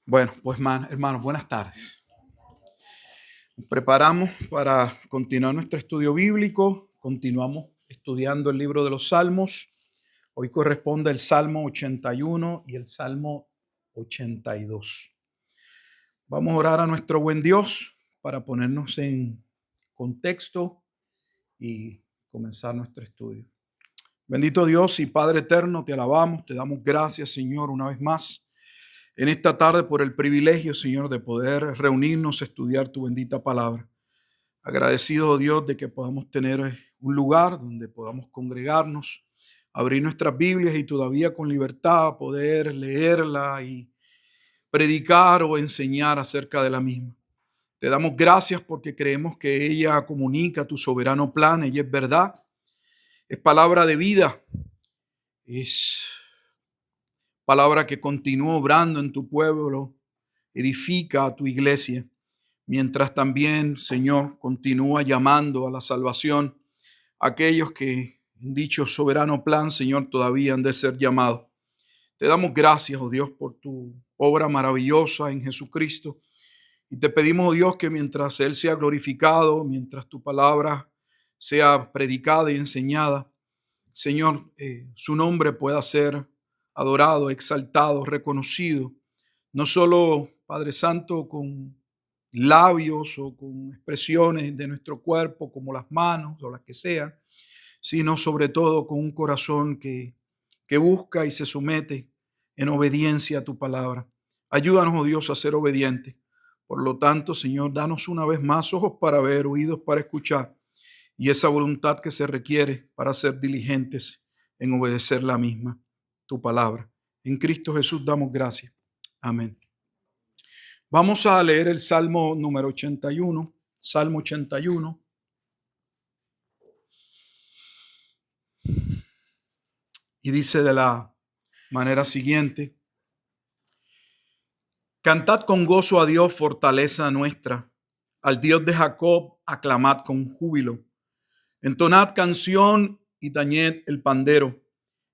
Bueno, pues hermanos, buenas tardes. Nos preparamos para continuar nuestro estudio bíblico. Continuamos estudiando el libro de los Salmos. Hoy corresponde el Salmo 81 y el Salmo 82. Vamos a orar a nuestro buen Dios para ponernos en contexto y comenzar nuestro estudio. Bendito Dios y Padre eterno, te alabamos, te damos gracias, Señor, una vez más en esta tarde por el privilegio, Señor, de poder reunirnos a estudiar tu bendita palabra. Agradecido, Dios, de que podamos tener un lugar donde podamos congregarnos, abrir nuestras Biblias y todavía con libertad poder leerla y predicar o enseñar acerca de la misma. Te damos gracias porque creemos que ella comunica tu soberano plan, ella es verdad, es palabra de vida, es palabra que continúa obrando en tu pueblo, edifica a tu iglesia, mientras también, Señor, continúa llamando a la salvación a aquellos que en dicho soberano plan, Señor, todavía han de ser llamados. Te damos gracias, oh Dios, por tu obra maravillosa en Jesucristo. Y te pedimos, oh Dios, que mientras Él sea glorificado, mientras tu palabra sea predicada y enseñada, Señor, su nombre pueda ser adorado, exaltado, reconocido, no solo, Padre Santo, con labios o con expresiones de nuestro cuerpo, como las manos o las que sean, sino sobre todo con un corazón que busca y se somete en obediencia a tu palabra. Ayúdanos, oh Dios, a ser obedientes. Por lo tanto, Señor, danos una vez más ojos para ver, oídos para escuchar y esa voluntad que se requiere para ser diligentes en obedecer la misma, tu palabra. En Cristo Jesús damos gracias. Amén. Vamos a leer el Salmo número 81, Salmo 81. Y dice de la manera siguiente: Cantad con gozo a Dios, fortaleza nuestra, al Dios de Jacob aclamad con júbilo. Entonad canción y tañed el pandero,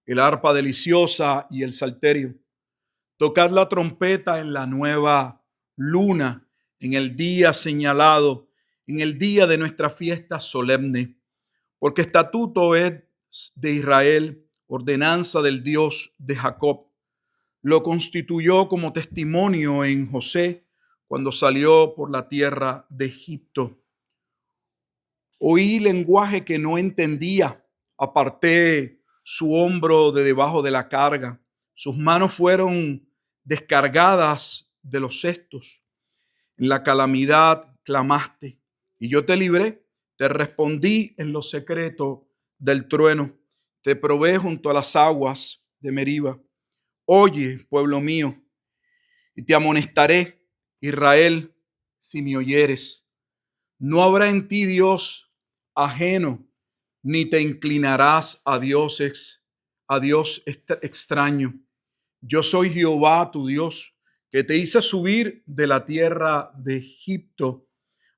el arpa deliciosa y el salterio. Tocad la trompeta en la nueva luna, en el día señalado, en el día de nuestra fiesta solemne. Porque estatuto es de Israel, ordenanza del Dios de Jacob. Lo constituyó como testimonio en José cuando salió por la tierra de Egipto. Oí lenguaje que no entendía, aparté su hombro de debajo de la carga. Sus manos fueron descargadas de los cestos. En la calamidad clamaste y yo te libré. Te respondí en lo secreto del trueno. Te probé junto a las aguas de Meriba. Oye, pueblo mío, y te amonestaré, Israel, si me oyeres. No habrá en ti Dios ajeno, ni te inclinarás a Dios extraño. Yo soy Jehová tu Dios, que te hice subir de la tierra de Egipto.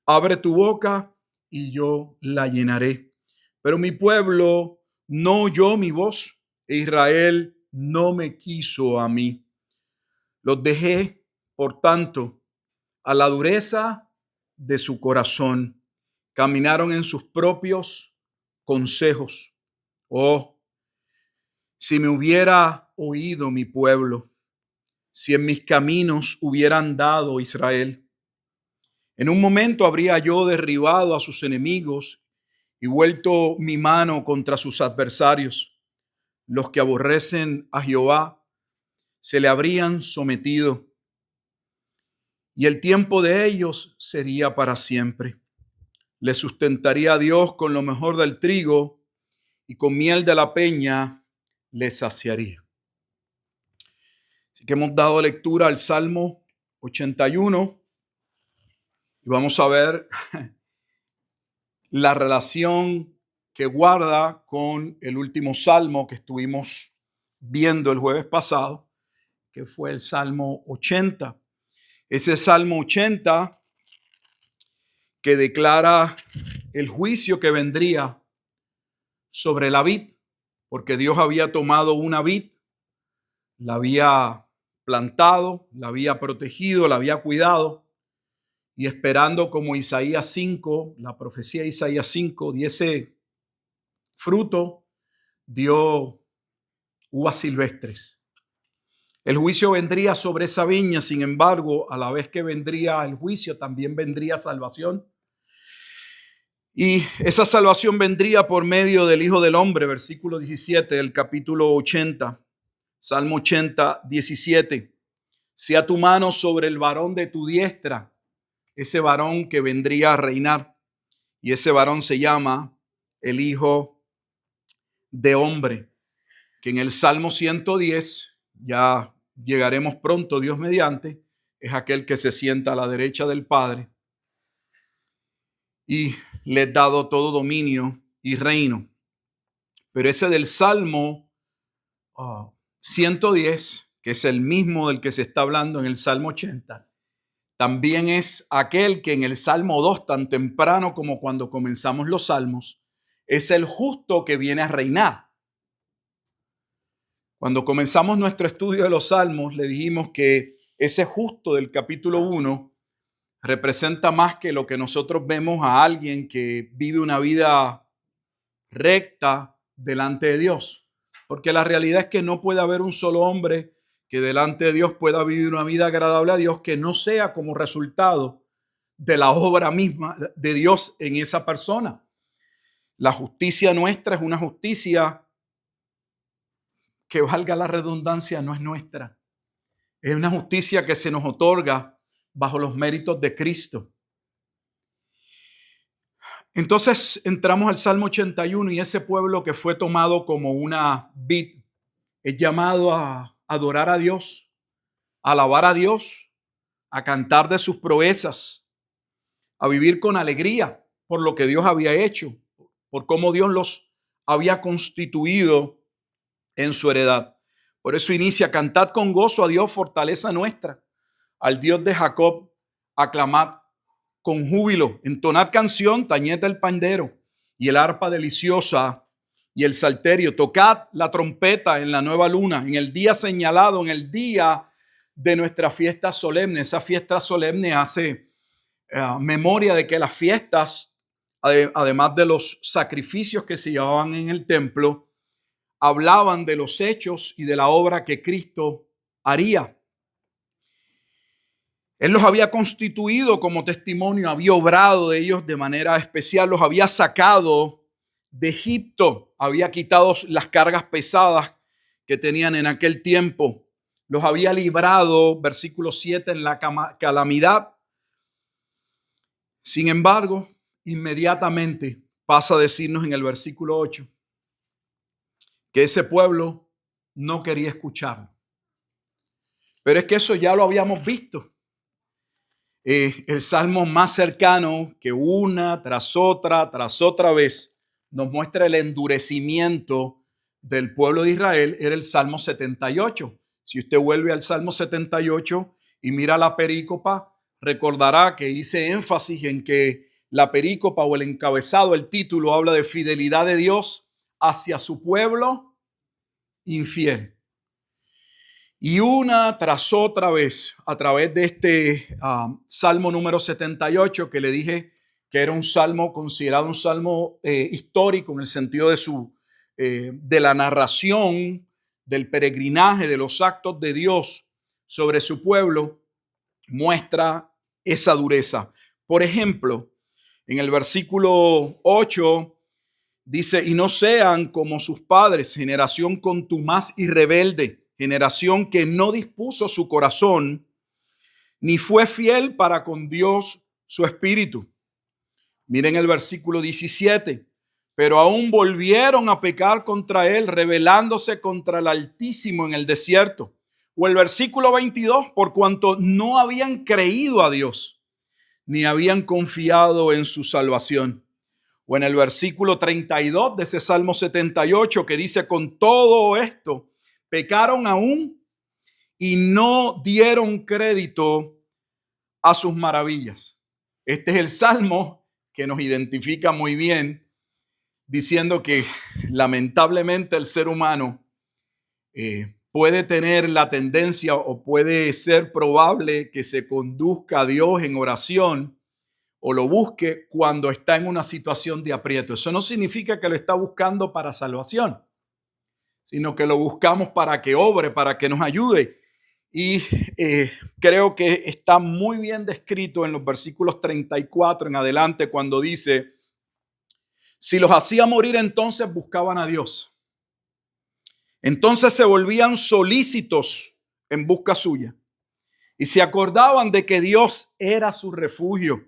Abre tu boca y yo la llenaré. Pero mi pueblo no oyó mi voz, e Israel no me quiso a mí. Los dejé, por tanto, a la dureza de su corazón. Caminaron en sus propios consejos. Oh, si me hubiera oído mi pueblo, si en mis caminos hubiera andado Israel, en un momento habría yo derribado a sus enemigos y vuelto mi mano contra sus adversarios. Los que aborrecen a Jehová se le habrían sometido, y el tiempo de ellos sería para siempre. Le sustentaría a Dios con lo mejor del trigo, y con miel de la peña le saciaría. Así que hemos dado lectura al Salmo 81 y vamos a ver la relación que guarda con el último salmo que estuvimos viendo el jueves pasado, que fue el Salmo 80. Ese Salmo 80 que declara el juicio que vendría sobre la vid, porque Dios había tomado una vid, la había plantado, la había protegido, la había cuidado y esperando como Isaías 5, la profecía de Isaías 5, diese fruto, dio uvas silvestres. El juicio vendría sobre esa viña, sin embargo, a la vez que vendría el juicio, también vendría salvación. Y esa salvación vendría por medio del Hijo del Hombre, versículo 17 del capítulo 80, Salmo 80, 17. Sea tu mano sobre el varón de tu diestra, ese varón que vendría a reinar. Y ese varón se llama el Hijo de Hombre, que en el Salmo 110, ya llegaremos pronto, Dios mediante, es aquel que se sienta a la derecha del Padre y le he dado todo dominio y reino. Pero ese del Salmo 110, que es el mismo del que se está hablando en el Salmo 80, también es aquel que en el Salmo 2, tan temprano como cuando comenzamos los Salmos, es el justo que viene a reinar. Cuando comenzamos nuestro estudio de los Salmos, le dijimos que ese justo del capítulo 1 representa más que lo que nosotros vemos a alguien que vive una vida recta delante de Dios. Porque la realidad es que no puede haber un solo hombre que delante de Dios pueda vivir una vida agradable a Dios que no sea como resultado de la obra misma de Dios en esa persona. La justicia nuestra es una justicia que, valga la redundancia, no es nuestra. Es una justicia que se nos otorga bajo los méritos de Cristo. Entonces entramos al Salmo 81 y ese pueblo que fue tomado como una vid es llamado a adorar a Dios, a alabar a Dios, a cantar de sus proezas, a vivir con alegría por lo que Dios había hecho, por cómo Dios los había constituido en su heredad. Por eso inicia: cantad con gozo a Dios, fortaleza nuestra, al Dios de Jacob, aclamad con júbilo, entonad canción, tañed el pandero y el arpa deliciosa y el salterio, tocad la trompeta en la nueva luna, en el día señalado, en el día de nuestra fiesta solemne. Esa fiesta solemne hace memoria de que las fiestas, además de los sacrificios que se llevaban en el templo, hablaban de los hechos y de la obra que Cristo haría. Él los había constituido como testimonio, había obrado de ellos de manera especial, los había sacado de Egipto, había quitado las cargas pesadas que tenían en aquel tiempo, los había librado, versículo 7, en la calamidad. Sin embargo, inmediatamente pasa a decirnos en el versículo 8 que ese pueblo no quería escucharlo. Pero es que eso ya lo habíamos visto. El salmo más cercano que una tras otra vez nos muestra el endurecimiento del pueblo de Israel era el Salmo 78. Si usted vuelve al Salmo 78 y mira la perícopa, recordará que hice énfasis en que la perícopa o el encabezado, el título, habla de fidelidad de Dios hacia su pueblo infiel. Y una tras otra vez, a través de este Salmo número 78, que le dije que era un salmo considerado un salmo histórico en el sentido de la narración del peregrinaje, de los actos de Dios sobre su pueblo, muestra esa dureza. Por ejemplo, en el versículo 8 dice: y no sean como sus padres, generación contumaz y rebelde, generación que no dispuso su corazón, ni fue fiel para con Dios su espíritu. Miren el versículo 17. Pero aún volvieron a pecar contra él, rebelándose contra el Altísimo en el desierto. O el versículo 22, por cuanto no habían creído a Dios, ni habían confiado en su salvación. O en el versículo 32 de ese Salmo 78, que dice: con todo esto pecaron aún y no dieron crédito a sus maravillas. Este es el salmo que nos identifica muy bien, diciendo que lamentablemente el ser humano puede tener la tendencia o puede ser probable que se conduzca a Dios en oración o lo busque cuando está en una situación de aprieto. Eso no significa que lo está buscando para salvación, sino que lo buscamos para que obre, para que nos ayude. Y creo que está muy bien descrito en los versículos 34 en adelante cuando dice, si los hacía morir, entonces buscaban a Dios. Entonces se volvían solícitos en busca suya y se acordaban de que Dios era su refugio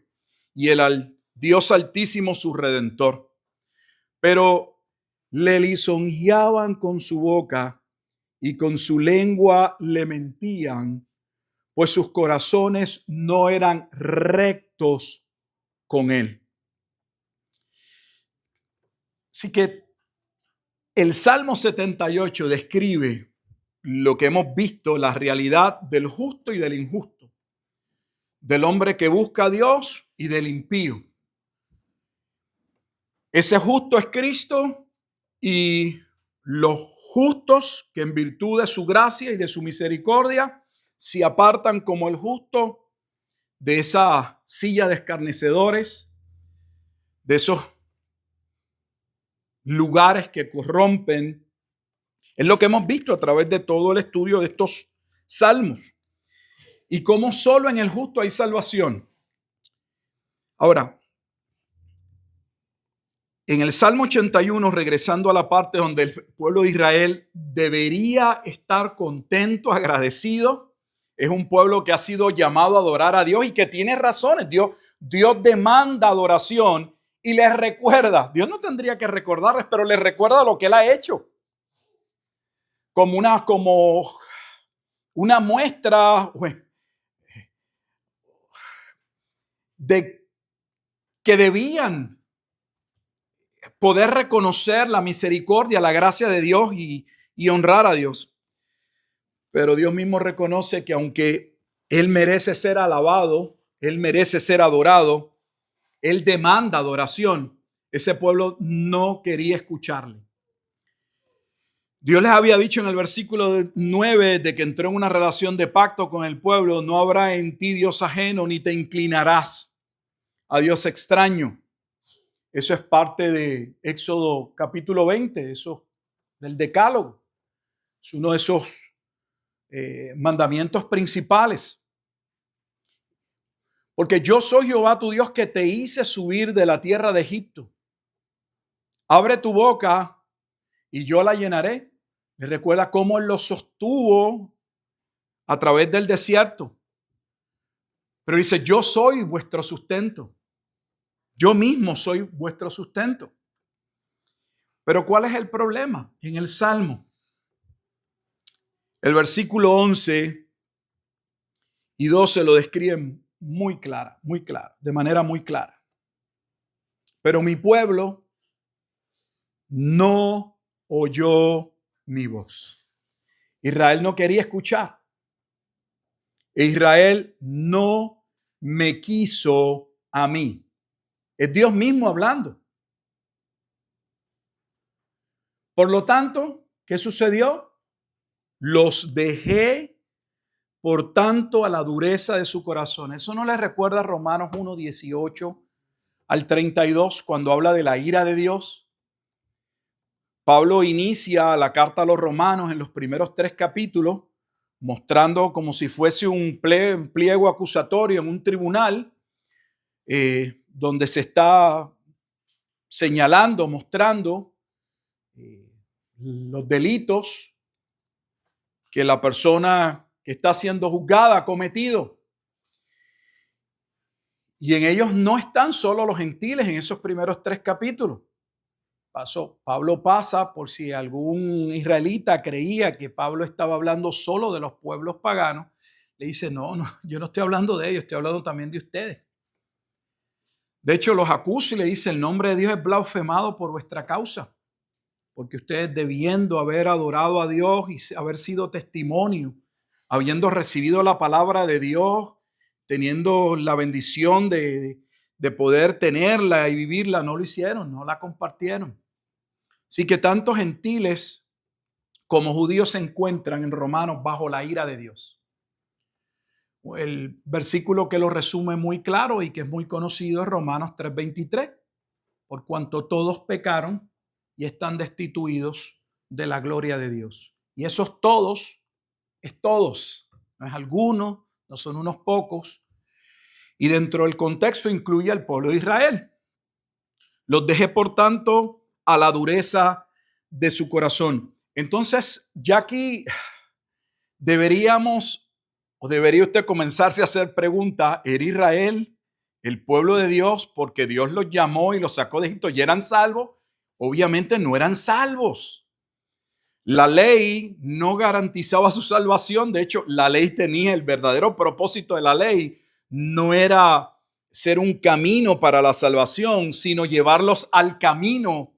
y el Dios Altísimo su redentor. Pero le lisonjeaban con su boca y con su lengua le mentían, pues sus corazones no eran rectos con él. Así que el Salmo 78 describe lo que hemos visto, la realidad del justo y del injusto, del hombre que busca a Dios y del impío. Ese justo es Cristo y los justos que en virtud de su gracia y de su misericordia se apartan como el justo de esa silla de escarnecedores, de esos lugares que corrompen. Es lo que hemos visto a través de todo el estudio de estos salmos. Y cómo solo en el justo hay salvación. Ahora, en el Salmo 81, regresando a la parte donde el pueblo de Israel debería estar contento, agradecido, es un pueblo que ha sido llamado a adorar a Dios y que tiene razones. Dios demanda adoración y les recuerda. Dios no tendría que recordarles, pero les recuerda lo que Él ha hecho. Como una muestra de que debían poder reconocer la misericordia, la gracia de Dios y honrar a Dios. Pero Dios mismo reconoce que aunque Él merece ser alabado, Él merece ser adorado, Él demanda adoración, ese pueblo no quería escucharle. Dios les había dicho en el versículo 9 de que entró en una relación de pacto con el pueblo, no habrá en ti Dios ajeno, ni te inclinarás a Dios extraño. Eso es parte de Éxodo capítulo 20, eso del Decálogo. Es uno de esos mandamientos principales. Porque yo soy Jehová tu Dios que te hice subir de la tierra de Egipto. Abre tu boca y yo la llenaré. Me recuerda cómo Él lo sostuvo a través del desierto. Pero dice, yo soy vuestro sustento. Yo mismo soy vuestro sustento. Pero ¿cuál es el problema? En el Salmo, el versículo 11 y 12 lo describen muy clara, de manera muy clara. Pero mi pueblo no oyó mi voz. Israel no quería escuchar. Israel no me quiso a mí. Es Dios mismo hablando. Por lo tanto, ¿qué sucedió? Los dejé, por tanto, a la dureza de su corazón. Eso no les recuerda a Romanos 1, 18 al 32, cuando habla de la ira de Dios. Pablo inicia la carta a los romanos en los primeros 3 capítulos, mostrando como si fuese un pliego acusatorio en un tribunal, donde se está señalando, mostrando los delitos que la persona que está siendo juzgada ha cometido. Y en ellos no están solo los gentiles en esos primeros 3 capítulos. Pablo pasa, por si algún israelita creía que Pablo estaba hablando solo de los pueblos paganos, le dice, no, yo no estoy hablando de ellos, estoy hablando también de ustedes. De hecho, los acusa y le dice, el nombre de Dios es blasfemado por vuestra causa, porque ustedes debiendo haber adorado a Dios y haber sido testimonio, habiendo recibido la palabra de Dios, teniendo la bendición de poder tenerla y vivirla, no lo hicieron, no la compartieron. Así que tanto gentiles como judíos se encuentran en Romanos bajo la ira de Dios. El versículo que lo resume muy claro y que es muy conocido es Romanos 3:23. Por cuanto todos pecaron y están destituidos de la gloria de Dios. Y esos todos es todos, no es algunos, no son unos pocos. Y dentro del contexto incluye al pueblo de Israel. Los dejé, por tanto, a la dureza de su corazón. Entonces, ya aquí debería usted comenzarse a hacer preguntas. ¿Era Israel el pueblo de Dios porque Dios los llamó y los sacó de Egipto y eran salvos? Obviamente no eran salvos. La ley no garantizaba su salvación. De hecho, la ley tenía el verdadero propósito de la ley. No era ser un camino para la salvación, sino llevarlos al camino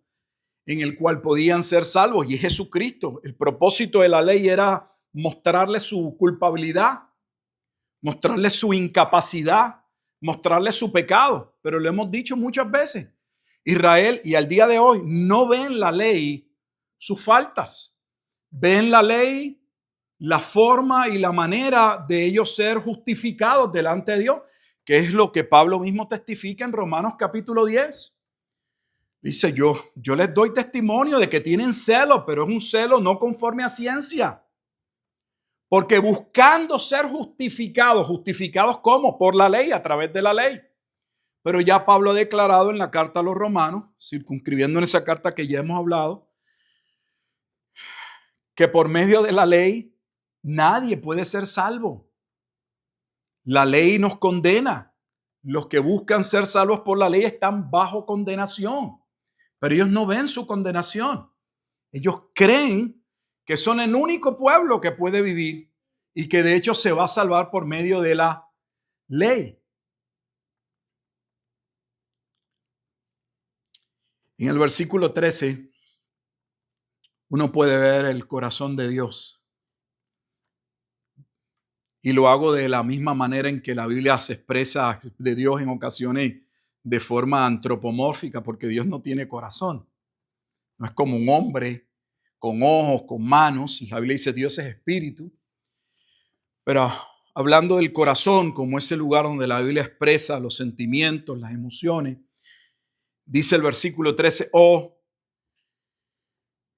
en el cual podían ser salvos, y es Jesucristo. El propósito de la ley era mostrarles su culpabilidad, mostrarles su incapacidad, mostrarles su pecado. Pero lo hemos dicho muchas veces. Israel y al día de hoy no ven en la ley sus faltas. Ven en la ley la forma y la manera de ellos ser justificados delante de Dios, que es lo que Pablo mismo testifica en Romanos capítulo 10. Dice, yo les doy testimonio de que tienen celo, pero es un celo no conforme a ciencia. Porque buscando ser justificados ¿cómo? Por la ley, a través de la ley. Pero ya Pablo ha declarado en la carta a los romanos, circunscribiendo en esa carta que ya hemos hablado, que por medio de la ley nadie puede ser salvo. La ley nos condena. Los que buscan ser salvos por la ley están bajo condenación. Pero ellos no ven su condenación. Ellos creen que son el único pueblo que puede vivir y que de hecho se va a salvar por medio de la ley. En el versículo 13, uno puede ver el corazón de Dios. Y lo hago de la misma manera en que la Biblia se expresa de Dios en ocasiones de forma antropomórfica, porque Dios no tiene corazón. No es como un hombre con ojos, con manos, y la Biblia dice Dios es espíritu. Pero hablando del corazón como ese lugar donde la Biblia expresa los sentimientos, las emociones, dice el versículo 13, oh,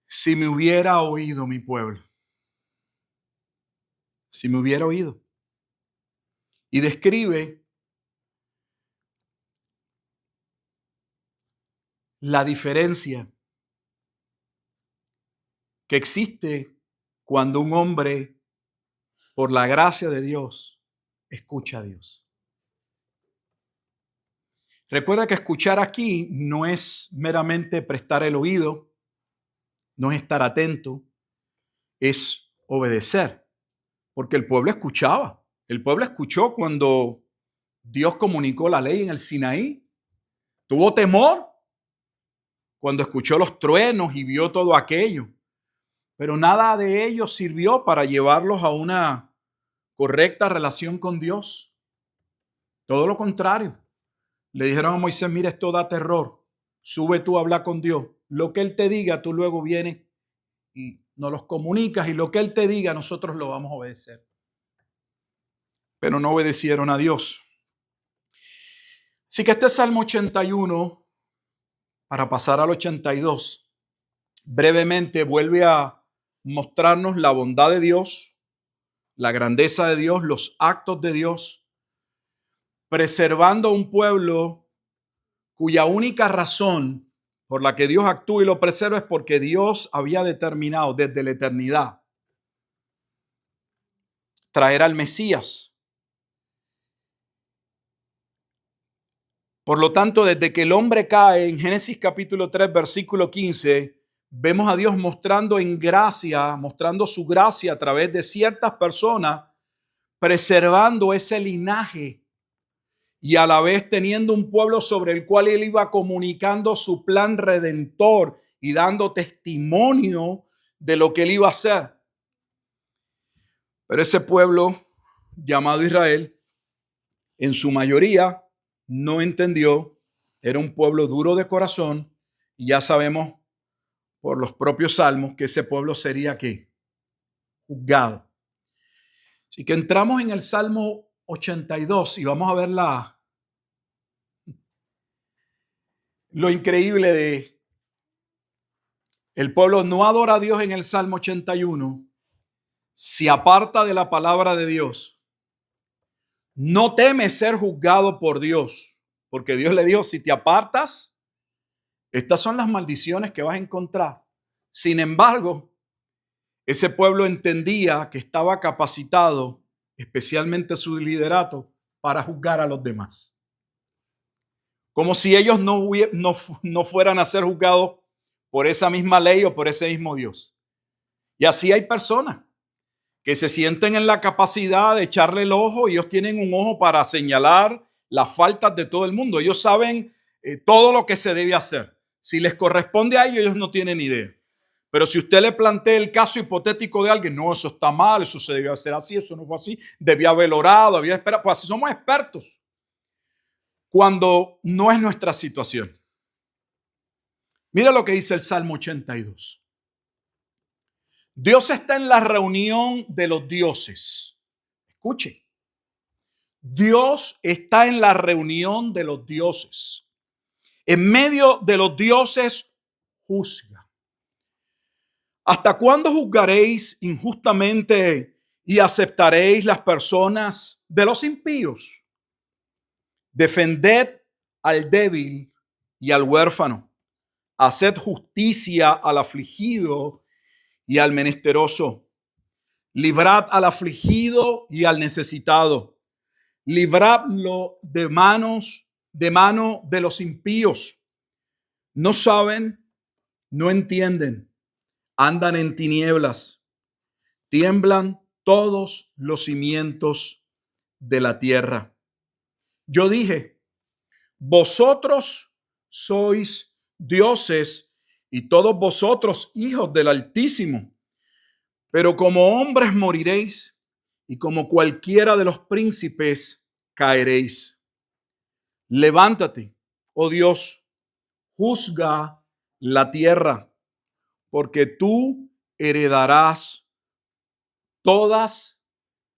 si me hubiera oído mi pueblo, si me hubiera oído. Y describe la diferencia que existe cuando un hombre, por la gracia de Dios, escucha a Dios. Recuerda que escuchar aquí no es meramente prestar el oído, no es estar atento, es obedecer, porque el pueblo escuchaba. El pueblo escuchó cuando Dios comunicó la ley en el Sinaí. Tuvo temor cuando escuchó los truenos y vio todo aquello. Pero nada de ello sirvió para llevarlos a una correcta relación con Dios. Todo lo contrario. Le dijeron a Moisés, mira, esto da terror. Sube tú a hablar con Dios. Lo que Él te diga, tú luego vienes y nos los comunicas, y lo que Él te diga, nosotros lo vamos a obedecer. Pero no obedecieron a Dios. Así que este Salmo 81, para pasar al 82, brevemente vuelve a mostrarnos la bondad de Dios, la grandeza de Dios, los actos de Dios, preservando un pueblo cuya única razón por la que Dios actúa y lo preserva es porque Dios había determinado desde la eternidad traer al Mesías. Por lo tanto, desde que el hombre cae en Génesis capítulo 3, versículo 15, vemos a Dios mostrando en gracia, mostrando su gracia a través de ciertas personas, preservando ese linaje y a la vez teniendo un pueblo sobre el cual Él iba comunicando su plan redentor y dando testimonio de lo que Él iba a hacer. Pero ese pueblo llamado Israel, en su mayoría, no entendió. Era un pueblo duro de corazón, y ya sabemos por los propios salmos que ese pueblo sería ¿qué? Juzgado. Así que entramos en el Salmo 82 y vamos a ver lo increíble de el pueblo no adora a Dios en el Salmo 81, se aparta de la palabra de Dios, no teme ser juzgado por Dios, porque Dios le dijo, si te apartas, estas son las maldiciones que vas a encontrar. Sin embargo, ese pueblo entendía que estaba capacitado, especialmente su liderato, para juzgar a los demás. Como si ellos no fueran a ser juzgados por esa misma ley o por ese mismo Dios. Y así hay personas que se sienten en la capacidad de echarle el ojo y ellos tienen un ojo para señalar las faltas de todo el mundo. Ellos saben todo lo que se debe hacer. Si les corresponde a ellos no tienen idea. Pero si usted le plantea el caso hipotético de alguien, no, eso está mal, eso se debió hacer así, eso no fue así, debía haber orado, debía esperar. Pues así somos expertos cuando no es nuestra situación. Mira lo que dice el Salmo 82. Dios está en la reunión de los dioses. Escuche. Dios está en la reunión de los dioses. En medio de los dioses juzga. ¿Hasta cuándo juzgaréis injustamente y aceptaréis las personas de los impíos? Defended al débil y al huérfano. Haced justicia al afligido y al menesteroso. Librad al afligido y al necesitado. Libradlo de mano de los impíos. No saben, no entienden, andan en tinieblas, tiemblan todos los cimientos de la tierra. Yo dije, vosotros sois dioses y todos vosotros hijos del Altísimo, pero como hombres moriréis y como cualquiera de los príncipes caeréis. Levántate, oh Dios, juzga la tierra, porque tú heredarás todas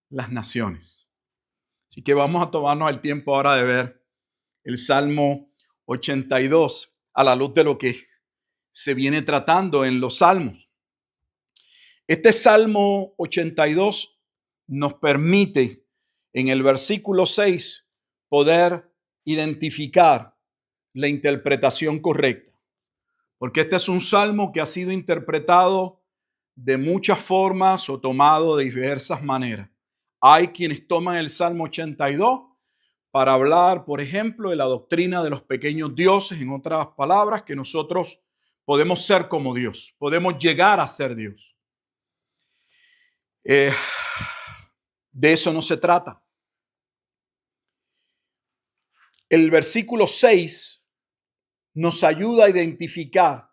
las naciones. Así que vamos a tomarnos el tiempo ahora de ver el Salmo 82 a la luz de lo que se viene tratando en los salmos. Este Salmo 82 nos permite en el versículo 6 poder identificar la interpretación correcta. Porque este es un salmo que ha sido interpretado de muchas formas o tomado de diversas maneras. Hay quienes toman el Salmo 82 para hablar, por ejemplo, de la doctrina de los pequeños dioses, en otras palabras, que nosotros podemos ser como Dios, podemos llegar a ser Dios. De eso no se trata. El versículo 6 nos ayuda a identificar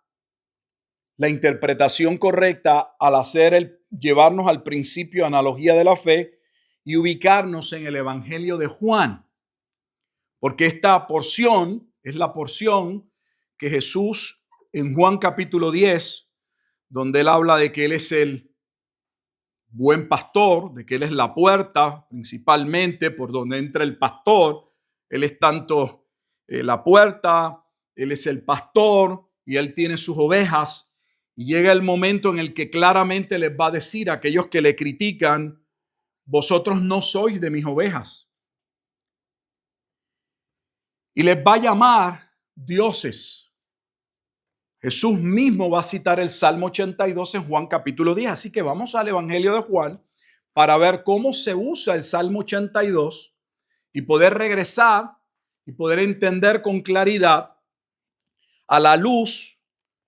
la interpretación correcta al llevarnos al principio, analogía de la fe, y ubicarnos en el Evangelio de Juan. Porque esta porción es la porción que Jesús en Juan capítulo 10, donde él habla de que él es el buen pastor, de que él es la puerta principalmente por donde entra el pastor. Él es tanto la puerta, él es el pastor y él tiene sus ovejas. Y llega el momento en el que claramente les va a decir a aquellos que le critican, vosotros no sois de mis ovejas. Y les va a llamar dioses. Jesús mismo va a citar el Salmo 82 en Juan capítulo 10. Así que vamos al Evangelio de Juan para ver cómo se usa el Salmo 82 y poder regresar y poder entender con claridad a la luz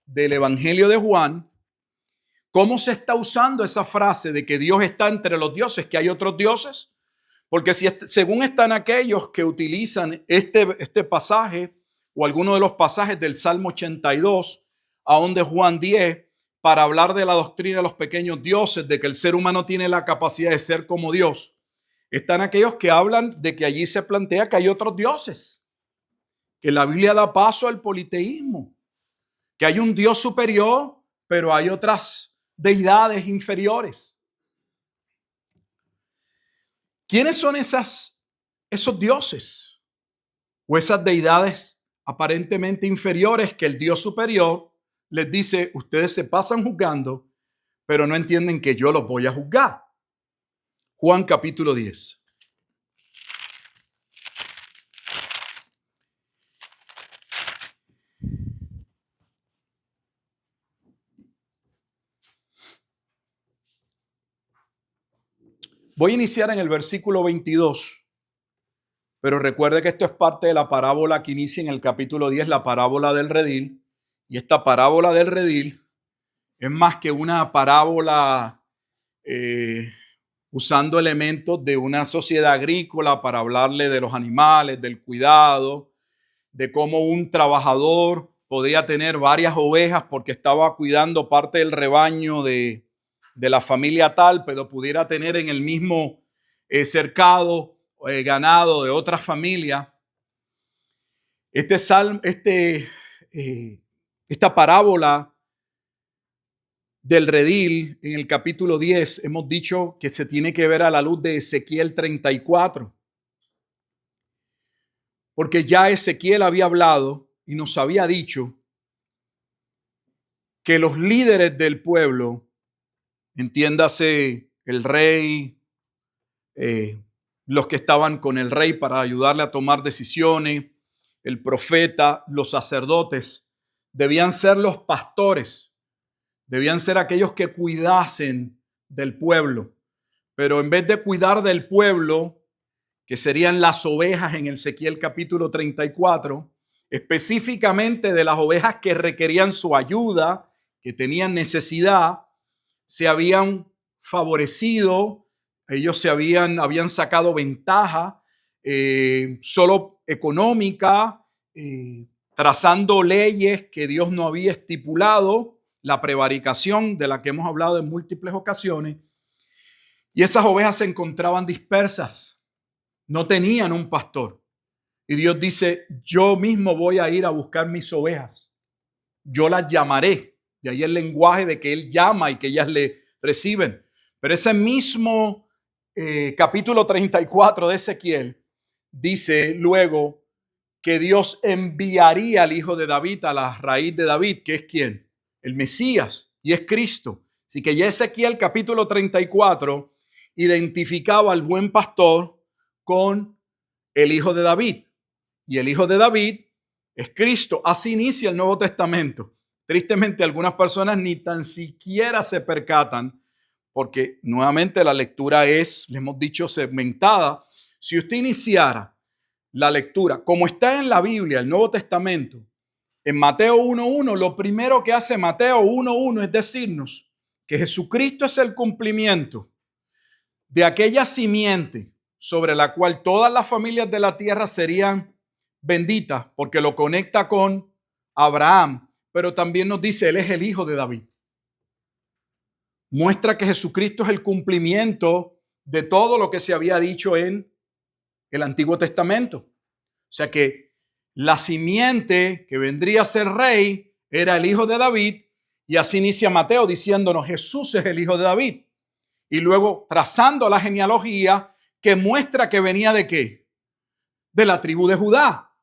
del Evangelio de Juan cómo se está usando esa frase de que Dios está entre los dioses, que hay otros dioses. Porque según están aquellos que utilizan este pasaje o alguno de los pasajes del Salmo 82, aún de Juan 10, para hablar de la doctrina de los pequeños dioses, de que el ser humano tiene la capacidad de ser como Dios, están aquellos que hablan de que allí se plantea que hay otros dioses, que la Biblia da paso al politeísmo, que hay un Dios superior pero hay otras deidades inferiores. ¿Quiénes son esos dioses o esas deidades aparentemente inferiores que el Dios superior les dice, ustedes se pasan juzgando, pero no entienden que yo los voy a juzgar? Juan capítulo 10. Voy a iniciar en el versículo 22, pero recuerde que esto es parte de la parábola que inicia en el capítulo 10, la parábola del redil. Y esta parábola del redil es más que una parábola usando elementos de una sociedad agrícola para hablarle de los animales, del cuidado, de cómo un trabajador podía tener varias ovejas porque estaba cuidando parte del rebaño de la familia tal, pero pudiera tener en el mismo cercado ganado de otra familia. Esta parábola del redil en el capítulo 10 hemos dicho que se tiene que ver a la luz de Ezequiel 34. Porque ya Ezequiel había hablado y nos había dicho que los líderes del pueblo, entiéndase el rey, los que estaban con el rey para ayudarle a tomar decisiones, el profeta, los sacerdotes, debían ser los pastores, debían ser aquellos que cuidasen del pueblo. Pero en vez de cuidar del pueblo, que serían las ovejas en Ezequiel capítulo 34, específicamente de las ovejas que requerían su ayuda, que tenían necesidad, se habían favorecido, ellos habían sacado ventaja solo económica, trazando leyes que Dios no había estipulado, la prevaricación de la que hemos hablado en múltiples ocasiones, y esas ovejas se encontraban dispersas. No tenían un pastor. Y Dios dice, yo mismo voy a ir a buscar mis ovejas. Yo las llamaré. De ahí el lenguaje de que Él llama y que ellas le reciben. Pero ese mismo capítulo 34 de Ezequiel dice luego que Dios enviaría al hijo de David, a la raíz de David, que es ¿quién? El Mesías, y es Cristo. Así que ya Ezequiel capítulo 34 identificaba al buen pastor con el hijo de David. Y el hijo de David es Cristo. Así inicia el Nuevo Testamento. Tristemente, algunas personas ni tan siquiera se percatan, porque nuevamente la lectura es, le hemos dicho, segmentada. Si usted iniciara la lectura, como está en la Biblia, el Nuevo Testamento, en Mateo 1.1, lo primero que hace Mateo 1.1 es decirnos que Jesucristo es el cumplimiento de aquella simiente sobre la cual todas las familias de la tierra serían benditas, porque lo conecta con Abraham, pero también nos dice, él es el hijo de David. Muestra que Jesucristo es el cumplimiento de todo lo que se había dicho en el Antiguo Testamento. O sea que la simiente que vendría a ser rey era el hijo de David, y así inicia Mateo diciéndonos, Jesús es el hijo de David. Y luego trazando la genealogía que muestra que venía de ¿qué? De la tribu de Judá,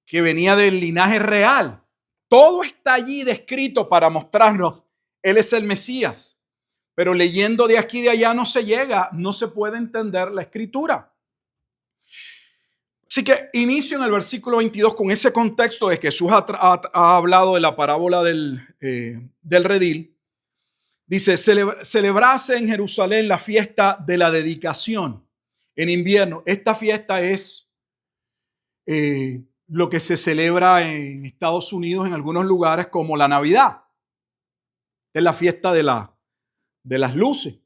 que venía del linaje real. Todo está allí descrito para mostrarnos, Él es el Mesías. Pero leyendo de aquí y de allá no se llega, no se puede entender la escritura. Así que inicio en el versículo 22 con ese contexto de que Jesús ha hablado de la parábola del redil. Dice, celebrase en Jerusalén la fiesta de la dedicación en invierno. Esta fiesta es lo que se celebra en Estados Unidos en algunos lugares como la Navidad. Es la fiesta de las luces,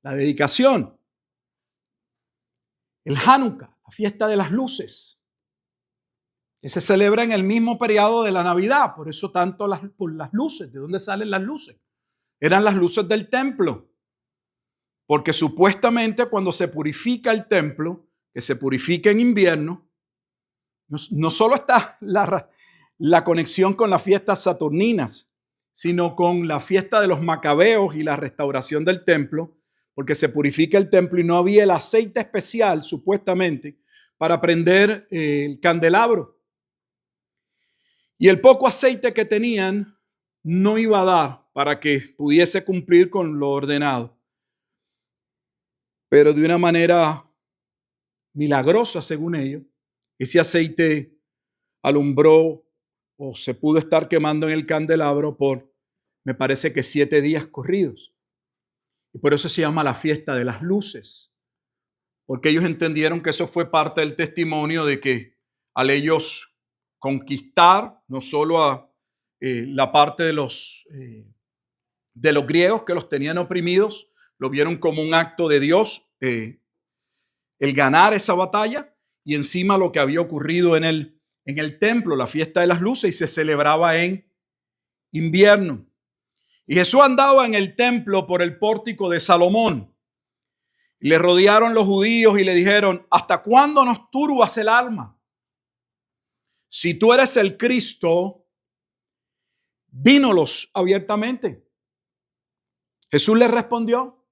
la dedicación. El Hanukkah, la fiesta de las luces, que se celebra en el mismo periodo de la Navidad. Por eso tanto por las luces. ¿De dónde salen las luces? Eran las luces del templo. Porque supuestamente cuando se purifica el templo, que se purifica en invierno, no solo está la conexión con las fiestas saturninas, sino con la fiesta de los macabeos y la restauración del templo, porque se purifica el templo y no había el aceite especial, supuestamente, para prender el candelabro. Y el poco aceite que tenían no iba a dar para que pudiese cumplir con lo ordenado. Pero de una manera milagrosa, según ellos, ese aceite alumbró o se pudo estar quemando en el candelabro por, me parece que 7 días corridos. Y por eso se llama la fiesta de las luces, porque ellos entendieron que eso fue parte del testimonio de que al ellos conquistar no solo a la parte de los griegos que los tenían oprimidos, lo vieron como un acto de Dios, el ganar esa batalla, y encima lo que había ocurrido en el templo, la fiesta de las luces, y se celebraba en invierno. Y Jesús andaba en el templo por el pórtico de Salomón. Le rodearon los judíos y le dijeron: ¿hasta cuándo nos turbas el alma? Si tú eres el Cristo, dínolos abiertamente. Jesús les respondió: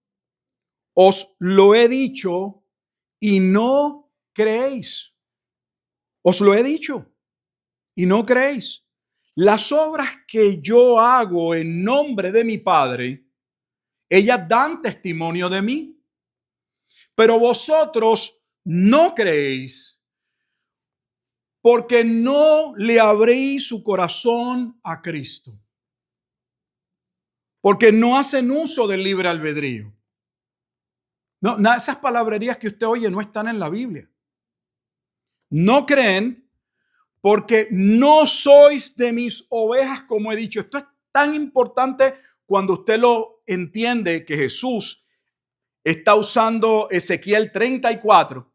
os lo he dicho y no creéis. Os lo he dicho y no creéis. Las obras que yo hago en nombre de mi Padre, ellas dan testimonio de mí. Pero vosotros no creéis porque no le abréis su corazón a Cristo. Porque no hacen uso del libre albedrío. No, esas palabrerías que usted oye no están en la Biblia. No creen porque no sois de mis ovejas, como he dicho. Esto es tan importante cuando usted lo entiende, que Jesús está usando Ezequiel 34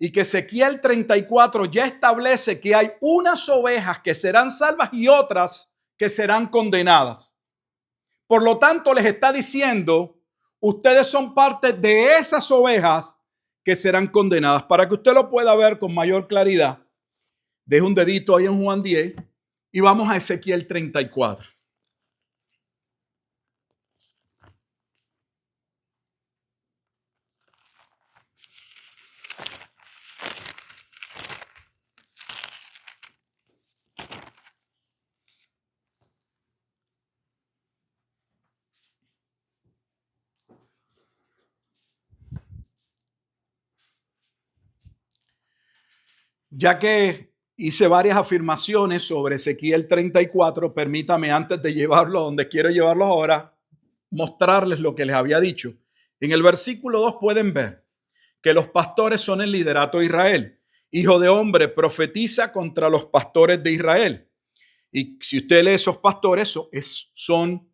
y que Ezequiel 34 ya establece que hay unas ovejas que serán salvas y otras que serán condenadas. Por lo tanto, les está diciendo: ustedes son parte de esas ovejas que serán condenadas. Para que usted lo pueda ver con mayor claridad, deje un dedito ahí en Juan 10 y vamos a Ezequiel 34. Ya que hice varias afirmaciones sobre Ezequiel 34, permítame, antes de llevarlo a donde quiero llevarlo ahora, mostrarles lo que les había dicho. En el versículo 2 pueden ver que los pastores son el liderato de Israel. Hijo de hombre, profetiza contra los pastores de Israel. Y si usted lee esos pastores, son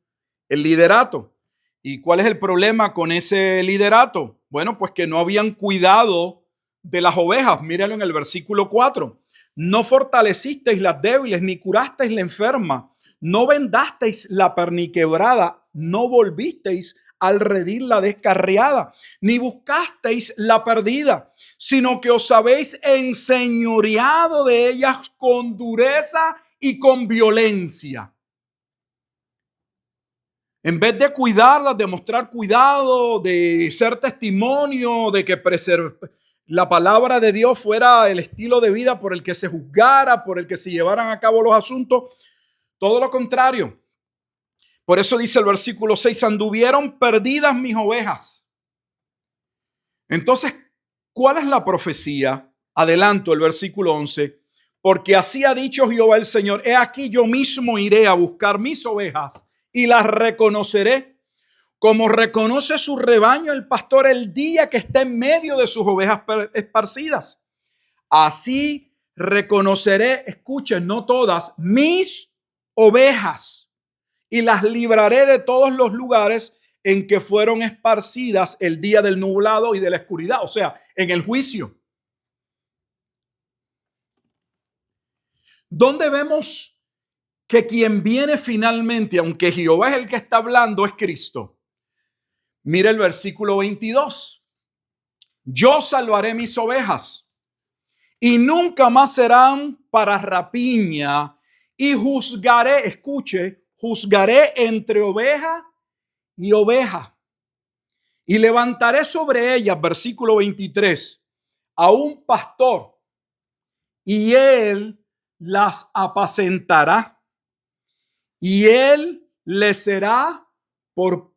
el liderato. ¿Y cuál es el problema con ese liderato? Bueno, pues que no habían cuidado de las ovejas. Míralo en el versículo 4. No fortalecisteis las débiles, ni curasteis la enferma, no vendasteis la perniquebrada, no volvisteis al redil la descarriada, ni buscasteis la perdida, sino que os habéis enseñoreado de ellas con dureza y con violencia. En vez de cuidarlas, de mostrar cuidado, de ser testimonio, de que la palabra de Dios fuera el estilo de vida por el que se juzgara, por el que se llevaran a cabo los asuntos, todo lo contrario. Por eso dice el versículo 6, anduvieron perdidas mis ovejas. Entonces, ¿cuál es la profecía? Adelanto el versículo 11. Porque así ha dicho Jehová el Señor: he aquí yo mismo iré a buscar mis ovejas y las reconoceré, como reconoce su rebaño el pastor el día que está en medio de sus ovejas esparcidas. Así reconoceré, escuchen, no todas, mis ovejas, y las libraré de todos los lugares en que fueron esparcidas el día del nublado y de la oscuridad, o sea, en el juicio. ¿Dónde vemos que quien viene finalmente, aunque Jehová es el que está hablando, es Cristo? Mira el versículo 22. Yo salvaré mis ovejas y nunca más serán para rapiña, y juzgaré, escuche, juzgaré entre oveja y oveja, y levantaré sobre ellas, versículo 23, a un pastor, y él las apacentará, y él les será por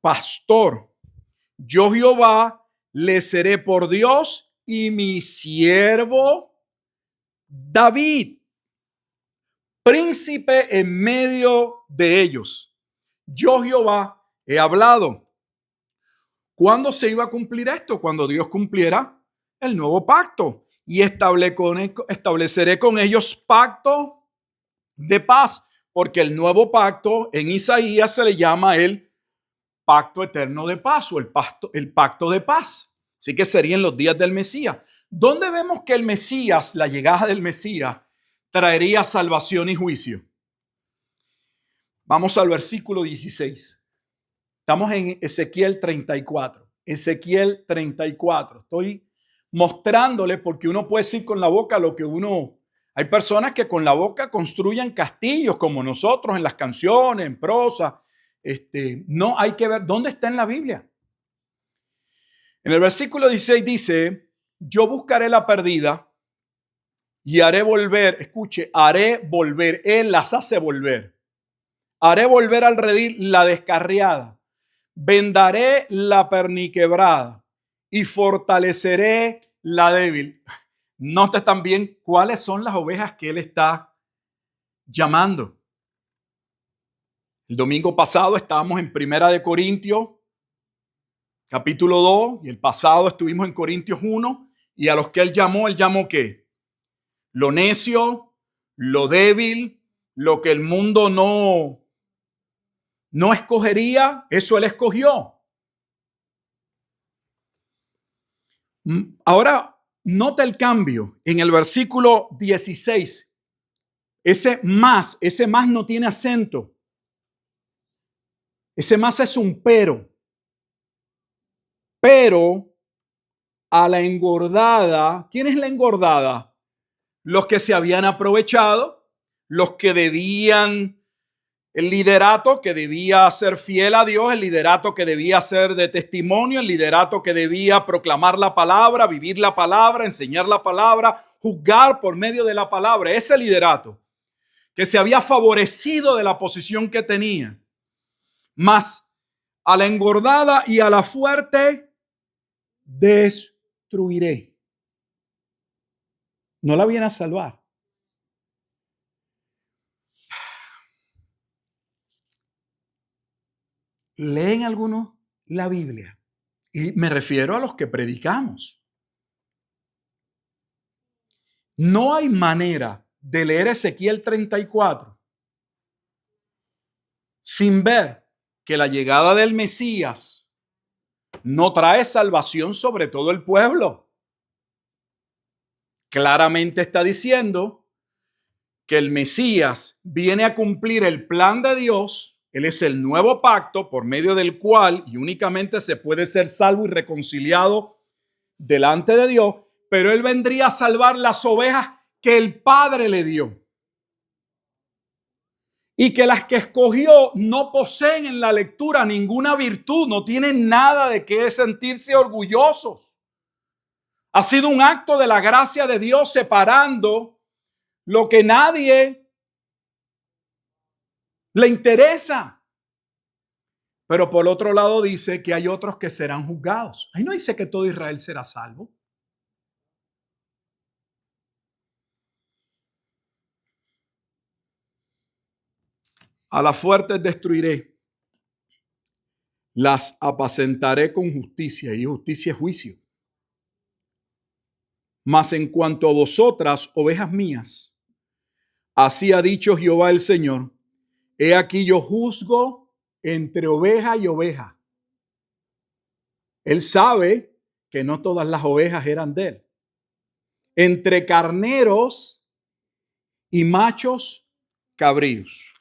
pastor. Yo Jehová les seré por Dios, y mi siervo David, príncipe en medio de ellos. Yo Jehová he hablado. ¿Cuándo se iba a cumplir esto? Cuando Dios cumpliera el nuevo pacto. Y estableceré con ellos pacto de paz, porque el nuevo pacto en Isaías se le llama el pacto eterno de paz o el pacto de paz. Así que serían los días del Mesías. ¿Dónde vemos que el Mesías, la llegada del Mesías, traería salvación y juicio? Vamos al versículo 16. Estamos en Ezequiel 34. Ezequiel 34. Estoy mostrándole porque uno puede decir con la boca lo que uno... Hay personas que con la boca construyen castillos como nosotros en las canciones, en prosa. No hay que ver dónde está en la Biblia. En el versículo 16 dice, yo buscaré la perdida y haré volver, escuche, haré volver, él las hace volver. Haré volver al redil la descarriada, vendaré la perniquebrada y fortaleceré la débil. Note también cuáles son las ovejas que él está llamando. El domingo pasado estábamos en Primera de Corintios, capítulo 2, y el pasado estuvimos en Corintios 1, y a los que él llamó ¿qué? Lo necio, lo débil, lo que el mundo no escogería, eso él escogió. Ahora, nota el cambio en el versículo 16. Ese más no tiene acento. Ese más es un pero. Pero a la engordada, ¿quién es la engordada? Los que se habían aprovechado, los que debían, el liderato que debía ser fiel a Dios, el liderato que debía ser de testimonio, el liderato que debía proclamar la palabra, vivir la palabra, enseñar la palabra, juzgar por medio de la palabra. Ese liderato que se había favorecido de la posición que tenía. Mas a la engordada y a la fuerte destruiré. No la viene a salvar. ¿Leen algunos la Biblia? Y me refiero a los que predicamos. No hay manera de leer Ezequiel 34 sin ver que la llegada del Mesías no trae salvación sobre todo el pueblo. Claramente está diciendo que el Mesías viene a cumplir el plan de Dios. Él es el nuevo pacto por medio del cual y únicamente se puede ser salvo y reconciliado delante de Dios, pero él vendría a salvar las ovejas que el Padre le dio. Y que las que escogió no poseen en la lectura ninguna virtud, no tienen nada de qué sentirse orgullosos. Ha sido un acto de la gracia de Dios separando lo que nadie le interesa. Pero por otro lado dice que hay otros que serán juzgados. Ahí no dice que todo Israel será salvo. A las fuertes destruiré, las apacentaré con justicia, y justicia es juicio. Mas en cuanto a vosotras, ovejas mías, así ha dicho Jehová el Señor, he aquí yo juzgo entre oveja y oveja. Él sabe que no todas las ovejas eran de él. Entre carneros y machos cabríos.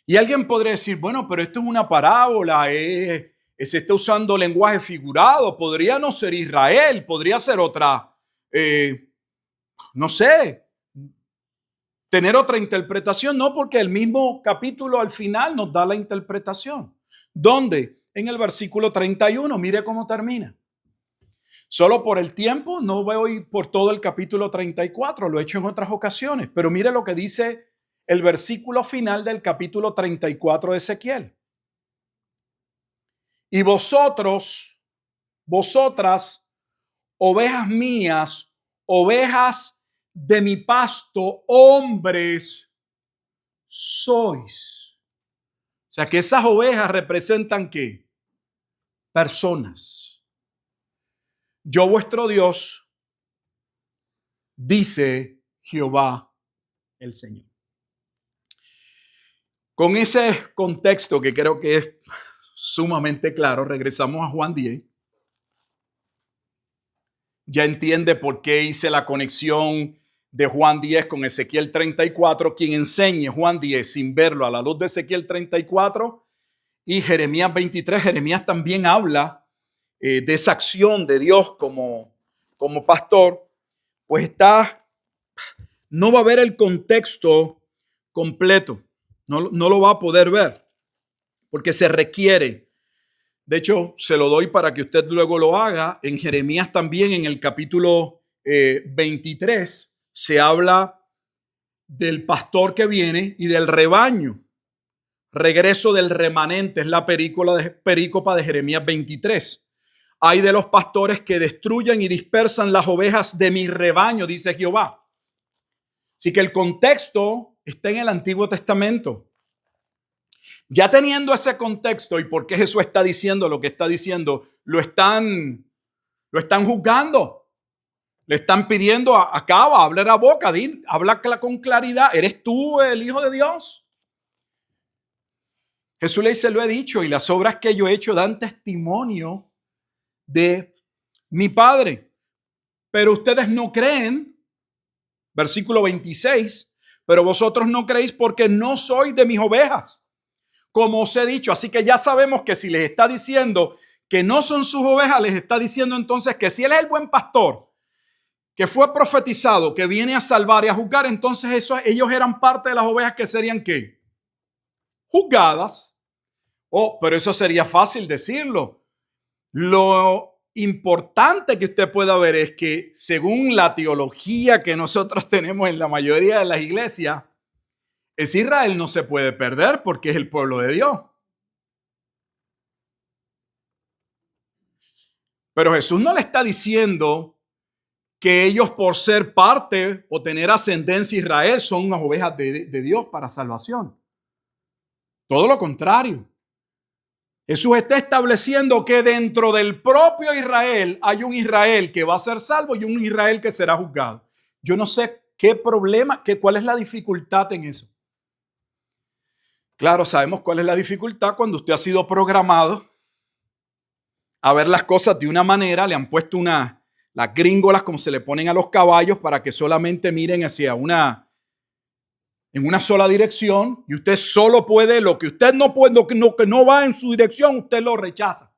Y alguien podría decir, bueno, pero esto es una parábola, se está usando lenguaje figurado, podría no ser Israel, podría ser otra, no sé, tener otra interpretación, no, porque el mismo capítulo al final nos da la interpretación. ¿Dónde? En el versículo 31, mire cómo termina. Solo por el tiempo, no voy a ir por todo el capítulo 34, lo he hecho en otras ocasiones, pero mire lo que dice el versículo final del capítulo 34 de Ezequiel. Y vosotras, ovejas mías, ovejas de mi pasto, hombres sois. O sea que esas ovejas representan ¿qué? Personas. Yo vuestro Dios, dice Jehová el Señor. Con ese contexto que creo que es sumamente claro, regresamos a Juan 10. Ya entiende por qué hice la conexión de Juan 10 con Ezequiel 34. Quien enseñe Juan 10 sin verlo a la luz de Ezequiel 34 y Jeremías 23, Jeremías también habla de esa acción de Dios como pastor, pues no va a ver el contexto completo, no lo va a poder ver, porque se requiere. De hecho, se lo doy para que usted luego lo haga. En Jeremías también, en el capítulo 23, se habla del pastor que viene y del rebaño. Regreso del remanente es la perícopa de Jeremías 23. Hay de los pastores que destruyen y dispersan las ovejas de mi rebaño, dice Jehová. Así que el contexto está en el Antiguo Testamento. Ya teniendo ese contexto y por qué Jesús está diciendo lo que está diciendo, lo están juzgando. Le están pidiendo, acaba, habla la boca, habla con claridad. ¿Eres tú el Hijo de Dios? Jesús le dice, lo he dicho, y las obras que yo he hecho dan testimonio de mi Padre. Pero ustedes no creen, versículo 26, pero vosotros no creéis porque no sois de mis ovejas, como os he dicho. Así que ya sabemos que si les está diciendo que no son sus ovejas, les está diciendo entonces que si Él es el buen pastor, que fue profetizado, que viene a salvar y a juzgar, entonces ellos eran parte de las ovejas que serían ¿qué? Juzgadas. Oh, pero eso sería fácil decirlo. Lo importante que usted pueda ver es que según la teología que nosotros tenemos en la mayoría de las iglesias, Israel no se puede perder porque es el pueblo de Dios. Pero Jesús no le está diciendo que ellos por ser parte o tener ascendencia a Israel son unas ovejas de Dios para salvación. Todo lo contrario. Jesús está estableciendo que dentro del propio Israel hay un Israel que va a ser salvo y un Israel que será juzgado. Yo no sé qué problema, cuál es la dificultad en eso. Claro, sabemos cuál es la dificultad cuando usted ha sido programado a ver las cosas de una manera, le han puesto las gringolas como se le ponen a los caballos para que solamente miren hacia en una sola dirección, y usted solo puede, lo que usted no puede, lo que no va en su dirección, usted lo rechaza.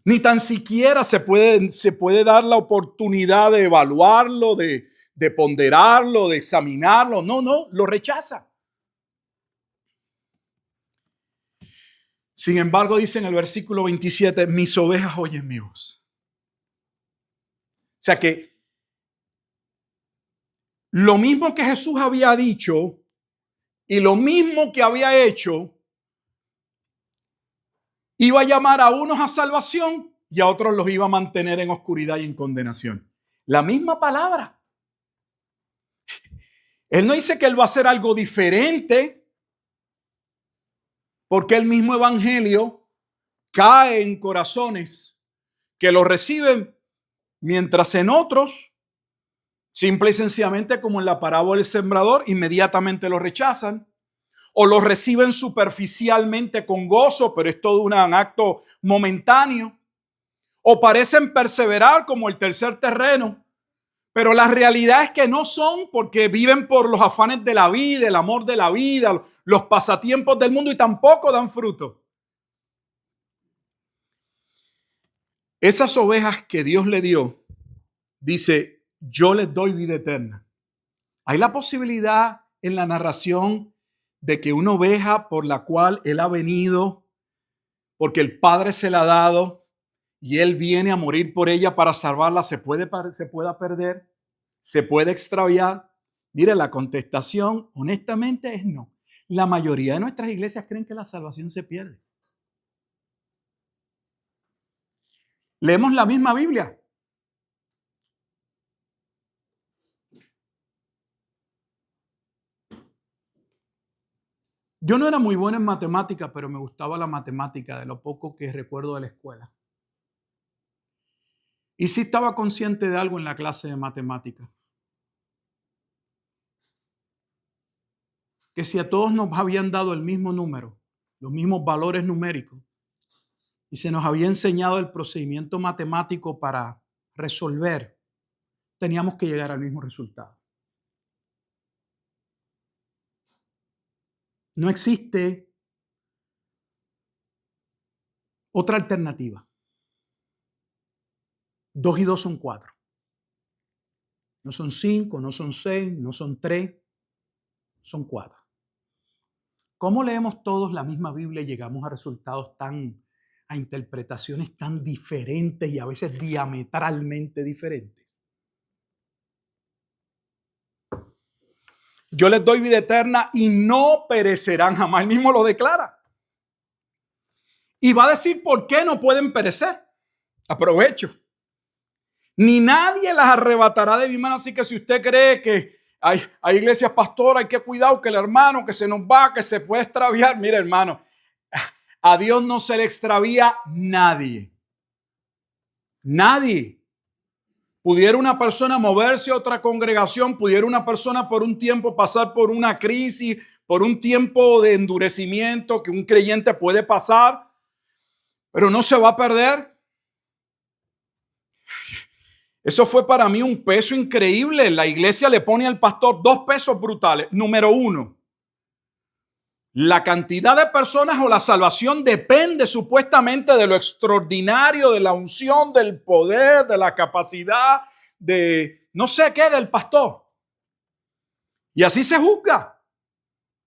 Ni tan siquiera se puede dar la oportunidad de evaluarlo, de ponderarlo, de examinarlo. No, lo rechaza. Sin embargo, dice en el versículo 27, mis ovejas oyen mi voz. O sea que lo mismo que Jesús había dicho y lo mismo que había hecho, iba a llamar a unos a salvación y a otros los iba a mantener en oscuridad y en condenación. La misma palabra. Él no dice que Él va a hacer algo diferente, porque el mismo evangelio cae en corazones que lo reciben, mientras en otros, simple y sencillamente como en la parábola del sembrador, inmediatamente lo rechazan o lo reciben superficialmente con gozo, pero es todo un acto momentáneo, o parecen perseverar como el tercer terreno, pero la realidad es que no son, porque viven por los afanes de la vida, el amor de la vida, los pasatiempos del mundo, y tampoco dan fruto. Esas ovejas que Dios le dio, dice, yo les doy vida eterna. Hay la posibilidad en la narración de que una oveja por la cual Él ha venido, porque el Padre se la ha dado y Él viene a morir por ella para salvarla, se pueda perder, se puede extraviar. Mire, la contestación honestamente es no. La mayoría de nuestras iglesias creen que la salvación se pierde. Leemos la misma Biblia. Yo no era muy bueno en matemática, pero me gustaba la matemática de lo poco que recuerdo de la escuela. Y sí estaba consciente de algo en la clase de matemática. Que si a todos nos habían dado el mismo número, los mismos valores numéricos, y se nos había enseñado el procedimiento matemático para resolver, teníamos que llegar al mismo resultado. No existe otra alternativa. 2 y 2 son 4. No son 5, no son 6, no son 3, son 4. ¿Cómo leemos todos la misma Biblia y llegamos a resultados a interpretaciones tan diferentes y a veces diametralmente diferentes? Yo les doy vida eterna y no perecerán jamás. Él mismo lo declara. Y va a decir por qué no pueden perecer. Aprovecho. Ni nadie las arrebatará de mi mano. Así que si usted cree que hay iglesias pastoras, hay que cuidar que el hermano que se nos va, que se puede extraviar. Mire, hermano, a Dios no se le extravía nadie. Nadie. Pudiera una persona moverse a otra congregación, pudiera una persona por un tiempo pasar por una crisis, por un tiempo de endurecimiento que un creyente puede pasar, pero no se va a perder. Eso fue para mí un peso increíble. La iglesia le pone al pastor 2 pesos brutales. Número 1, la cantidad de personas o la salvación depende supuestamente de lo extraordinario, de la unción, del poder, de la capacidad, de no sé qué, del pastor. Y así se juzga.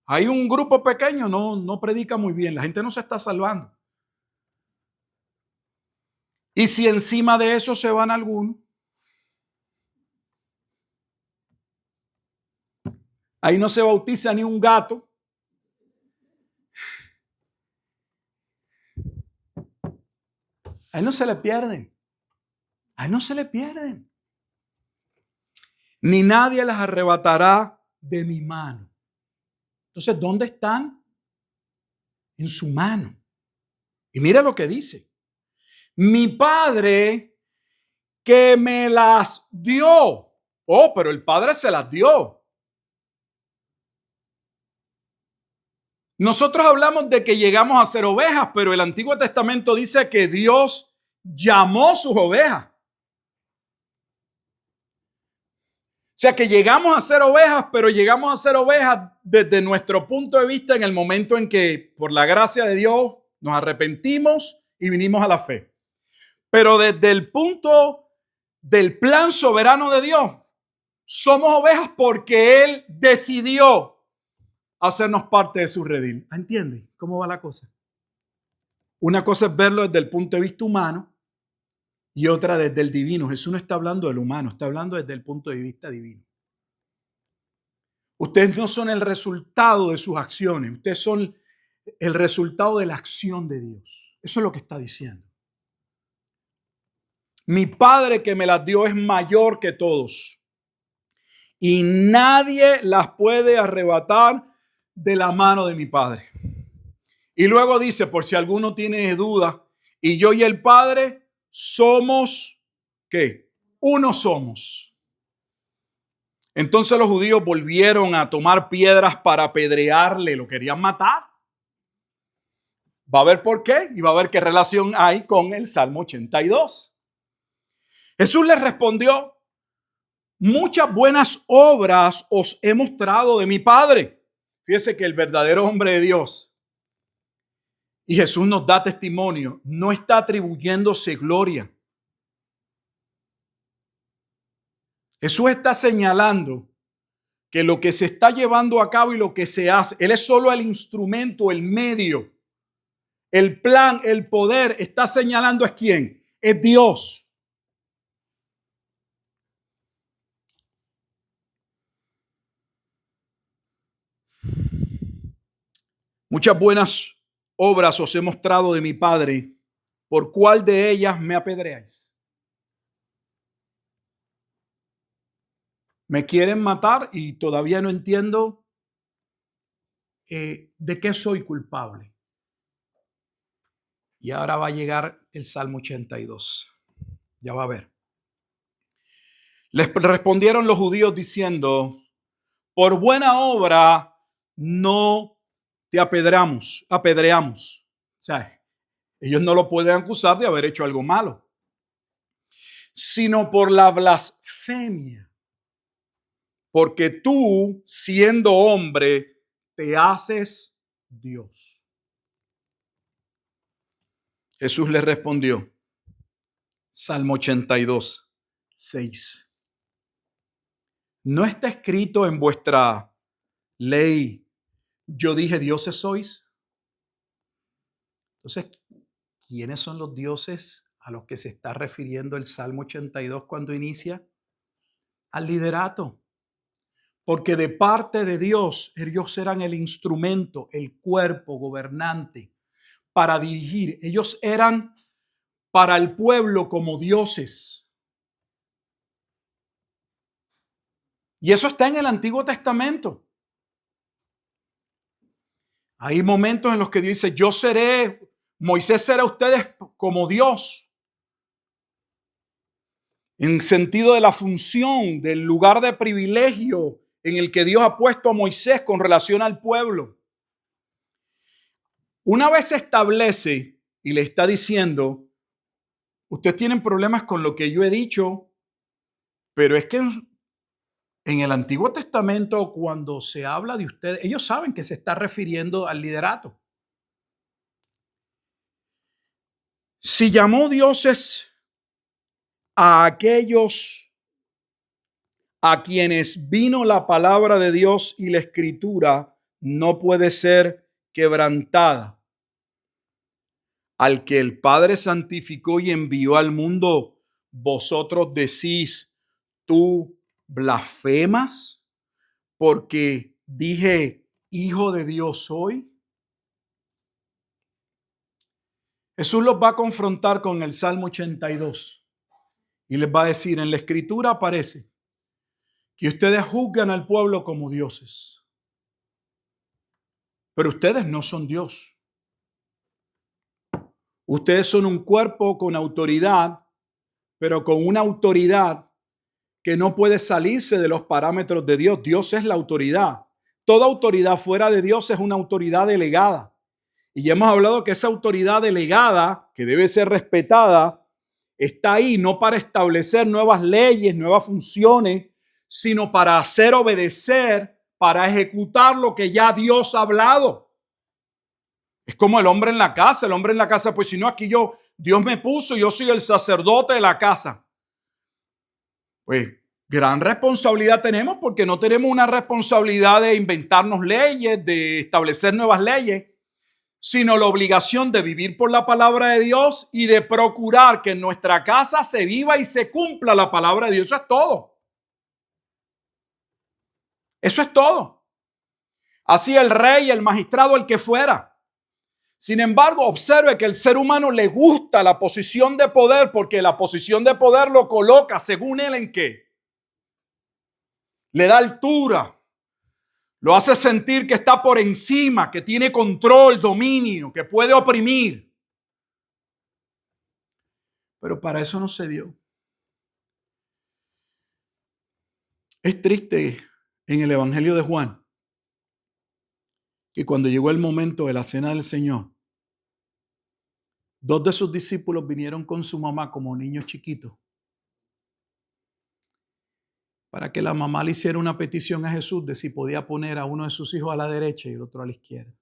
Hay un grupo pequeño, no predica muy bien, la gente no se está salvando. Y si encima de eso se van algunos, ahí no se bautiza ni un gato. Ahí no se le pierden. Ahí no se le pierden. Ni nadie las arrebatará de mi mano. Entonces, ¿dónde están? En su mano. Y mira lo que dice. Mi Padre que me las dio. Oh, pero el Padre se las dio. Nosotros hablamos de que llegamos a ser ovejas, pero el Antiguo Testamento dice que Dios llamó sus ovejas. O sea que llegamos a ser ovejas, pero llegamos a ser ovejas desde nuestro punto de vista en el momento en que, por la gracia de Dios, nos arrepentimos y vinimos a la fe. Pero desde el punto del plan soberano de Dios, somos ovejas porque Él decidió hacernos parte de su redil. ¿Entiende cómo va la cosa? Una cosa es verlo desde el punto de vista humano y otra desde el divino. Jesús no está hablando del humano, está hablando desde el punto de vista divino. Ustedes no son el resultado de sus acciones, ustedes son el resultado de la acción de Dios. Eso es lo que está diciendo. Mi Padre que me las dio es mayor que todos y nadie las puede arrebatar de la mano de mi Padre. Y luego dice, por si alguno tiene duda, y yo y el Padre somos, ¿qué? Uno somos. Entonces los judíos volvieron a tomar piedras para apedrearle, lo querían matar. Va a ver por qué y va a ver qué relación hay con el Salmo 82. Jesús les respondió, muchas buenas obras os he mostrado de mi Padre. Fíjese que el verdadero hombre de Dios, y Jesús nos da testimonio, no está atribuyéndose gloria. Jesús está señalando que lo que se está llevando a cabo y lo que se hace, Él es solo el instrumento, el medio, el plan, el poder. Está señalando es quién, es Dios. Muchas buenas obras os he mostrado de mi Padre. ¿Por cuál de ellas me apedreáis? Me quieren matar y todavía no entiendo de qué soy culpable. Y ahora va a llegar el Salmo 82. Ya va a ver. Les respondieron los judíos diciendo: por buena obra no te apedreamos. O sea, ellos no lo pueden acusar de haber hecho algo malo, sino por la blasfemia. Porque tú, siendo hombre, te haces Dios. Jesús les respondió, Salmo 82, 6. ¿No está escrito en vuestra ley, yo dije dioses sois? Entonces, ¿quiénes son los dioses a los que se está refiriendo el Salmo 82 cuando inicia? Al liderato. Porque de parte de Dios, ellos eran el instrumento, el cuerpo gobernante para dirigir. Ellos eran para el pueblo como dioses. Y eso está en el Antiguo Testamento. Hay momentos en los que Dios dice, Moisés será ustedes como Dios. En sentido de la función, del lugar de privilegio en el que Dios ha puesto a Moisés con relación al pueblo. Una vez se establece y le está diciendo, ustedes tienen problemas con lo que yo he dicho, pero es que en el Antiguo Testamento cuando se habla de ustedes, ellos saben que se está refiriendo al liderato. Si llamó dioses a aquellos a quienes vino la palabra de Dios y la escritura, no puede ser quebrantada. Al que el Padre santificó y envió al mundo, vosotros decís, tú blasfemas, porque dije, hijo de Dios soy. Jesús los va a confrontar con el Salmo 82 y les va a decir, en la escritura aparece que ustedes juzgan al pueblo como dioses, pero ustedes no son Dios. Ustedes son un cuerpo con autoridad, pero con una autoridad que no puede salirse de los parámetros de Dios. Dios es la autoridad. Toda autoridad fuera de Dios es una autoridad delegada. Y ya hemos hablado que esa autoridad delegada, que debe ser respetada, está ahí no para establecer nuevas leyes, nuevas funciones, sino para hacer obedecer, para ejecutar lo que ya Dios ha hablado. Es como el hombre en la casa. El hombre en la casa, pues si no, aquí Dios me puso, yo soy el sacerdote de la casa. Pues gran responsabilidad tenemos porque no tenemos una responsabilidad de inventarnos leyes, de establecer nuevas leyes, sino la obligación de vivir por la palabra de Dios y de procurar que en nuestra casa se viva y se cumpla la palabra de Dios. Eso es todo. Eso es todo. Así el rey, el magistrado, el que fuera. Sin embargo, observe que el ser humano le gusta la posición de poder porque la posición de poder lo coloca, según él, ¿en qué? Le da altura, lo hace sentir que está por encima, que tiene control, dominio, que puede oprimir. Pero para eso no se dio. Es triste en el Evangelio de Juan que cuando llegó el momento de la cena del Señor, dos de sus discípulos vinieron con su mamá como niños chiquitos para que la mamá le hiciera una petición a Jesús de si podía poner a uno de sus hijos a la derecha y el otro a la izquierda.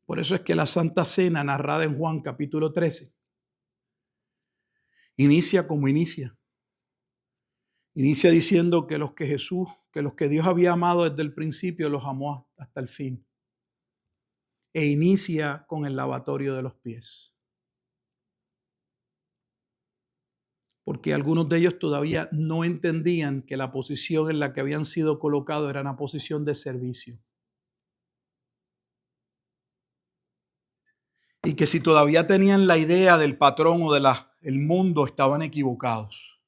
Por eso es que la Santa Cena narrada en Juan capítulo 13 inicia como inicia. Inicia diciendo que los que Dios había amado desde el principio, los amó hasta el fin. E inicia con el lavatorio de los pies. Porque algunos de ellos todavía no entendían que la posición en la que habían sido colocados era una posición de servicio. Y que si todavía tenían la idea del patrón o del mundo, estaban equivocados.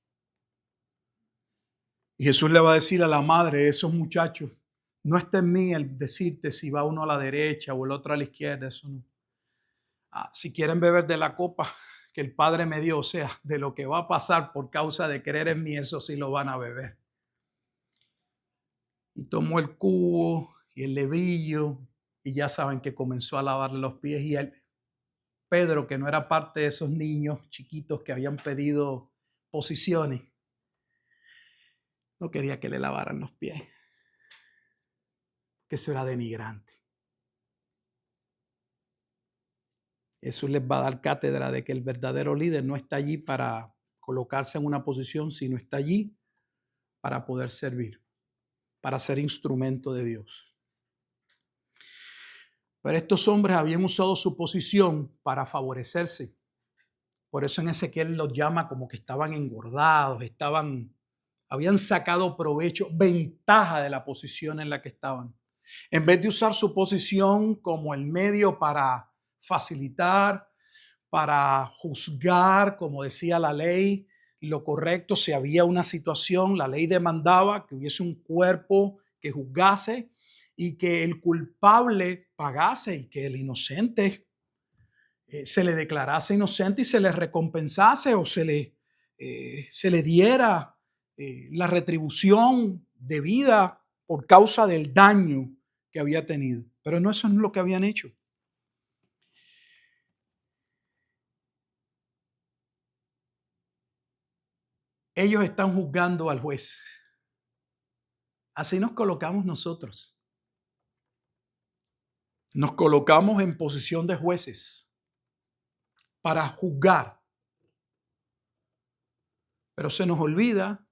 Y Jesús le va a decir a la madre de esos muchachos, no está en mí el decirte si va uno a la derecha o el otro a la izquierda, eso no. Si quieren beber de la copa que el Padre me dio, o sea, de lo que va a pasar por causa de creer en mí, eso sí lo van a beber. Y tomó el cubo y el lebrillo y ya saben que comenzó a lavarle los pies. Y Pedro, que no era parte de esos niños chiquitos que habían pedido posiciones, no quería que le lavaran los pies, que eso era denigrante. Jesús les va a dar cátedra de que el verdadero líder no está allí para colocarse en una posición, sino está allí para poder servir, para ser instrumento de Dios. Pero estos hombres habían usado su posición para favorecerse. Por eso en Ezequiel los llama como que estaban engordados, habían sacado provecho, ventaja de la posición en la que estaban. En vez de usar su posición como el medio para facilitar, para juzgar, como decía la ley, lo correcto, si había una situación, la ley demandaba que hubiese un cuerpo que juzgase y que el culpable pagase y que el inocente se le declarase inocente y se le recompensase o se le diera la retribución debida por causa del daño que había tenido. Pero no, eso no es lo que habían hecho. Ellos están juzgando al juez. Así nos colocamos nosotros. Nos colocamos en posición de jueces para juzgar. Pero se nos olvida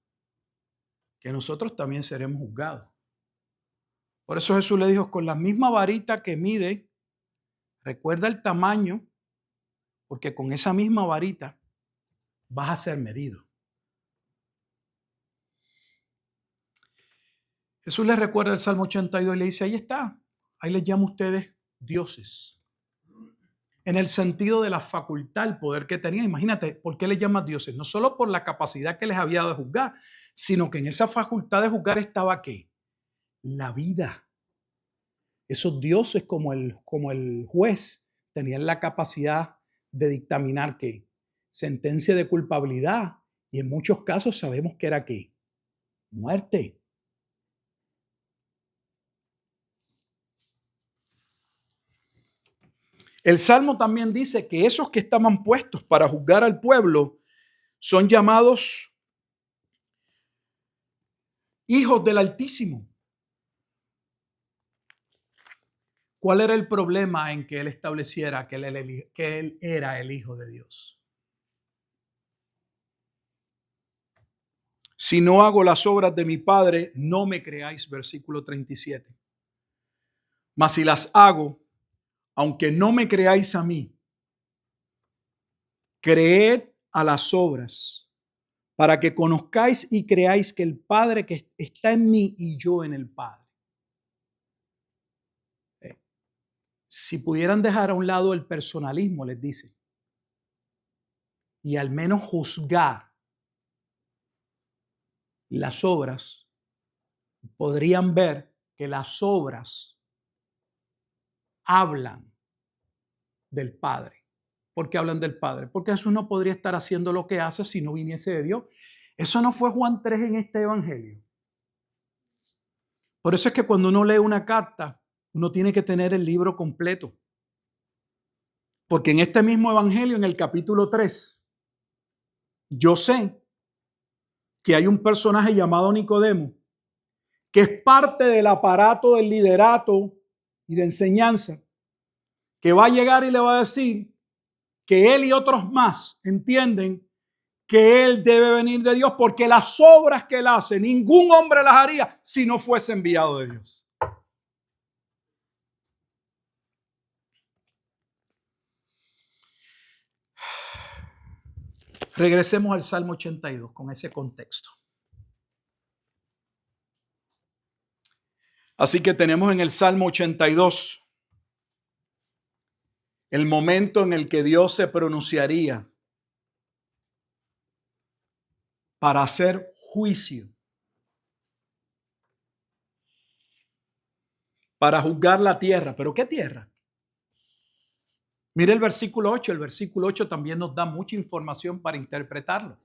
que nosotros también seremos juzgados. Por eso Jesús le dijo, con la misma varita que mide, recuerda el tamaño, porque con esa misma varita vas a ser medido. Jesús les recuerda el Salmo 82 y le dice, ahí está, ahí les llamo a ustedes dioses. En el sentido de la facultad, el poder que tenían. Imagínate, ¿por qué les llamas dioses? No solo por la capacidad que les había dado de juzgar, sino que en esa facultad de juzgar estaba ¿qué? La vida. Esos dioses como el juez tenían la capacidad de dictaminar ¿qué? Sentencia de culpabilidad. Y en muchos casos sabemos que era ¿qué? Muerte. El Salmo también dice que esos que estaban puestos para juzgar al pueblo son llamados hijos del Altísimo. ¿Cuál era el problema en que él estableciera que él era el Hijo de Dios? Si no hago las obras de mi Padre, no me creáis, versículo 37. Mas si las hago, aunque no me creáis a mí, creed a las obras, para que conozcáis y creáis que el Padre que está en mí y yo en el Padre. Si pudieran dejar a un lado el personalismo, les dice, y al menos juzgar las obras, podrían ver que las obras hablan del Padre. ¿Por qué hablan del Padre? Porque Jesús no podría estar haciendo lo que hace si no viniese de Dios. Eso no fue Juan 3 en este evangelio. Por eso es que cuando uno lee una carta, uno tiene que tener el libro completo. Porque en este mismo evangelio, en el capítulo 3, yo sé que hay un personaje llamado Nicodemo, que es parte del aparato del liderato y de enseñanza, que va a llegar y le va a decir que él y otros más entienden que Él debe venir de Dios, porque las obras que Él hace, ningún hombre las haría si no fuese enviado de Dios. Regresemos al Salmo 82 con ese contexto. Así que tenemos en el Salmo 82 el momento en el que Dios se pronunciaría para hacer juicio, para juzgar la tierra. ¿Pero qué tierra? Mire el versículo 8. El versículo 8 también nos da mucha información para interpretarlo.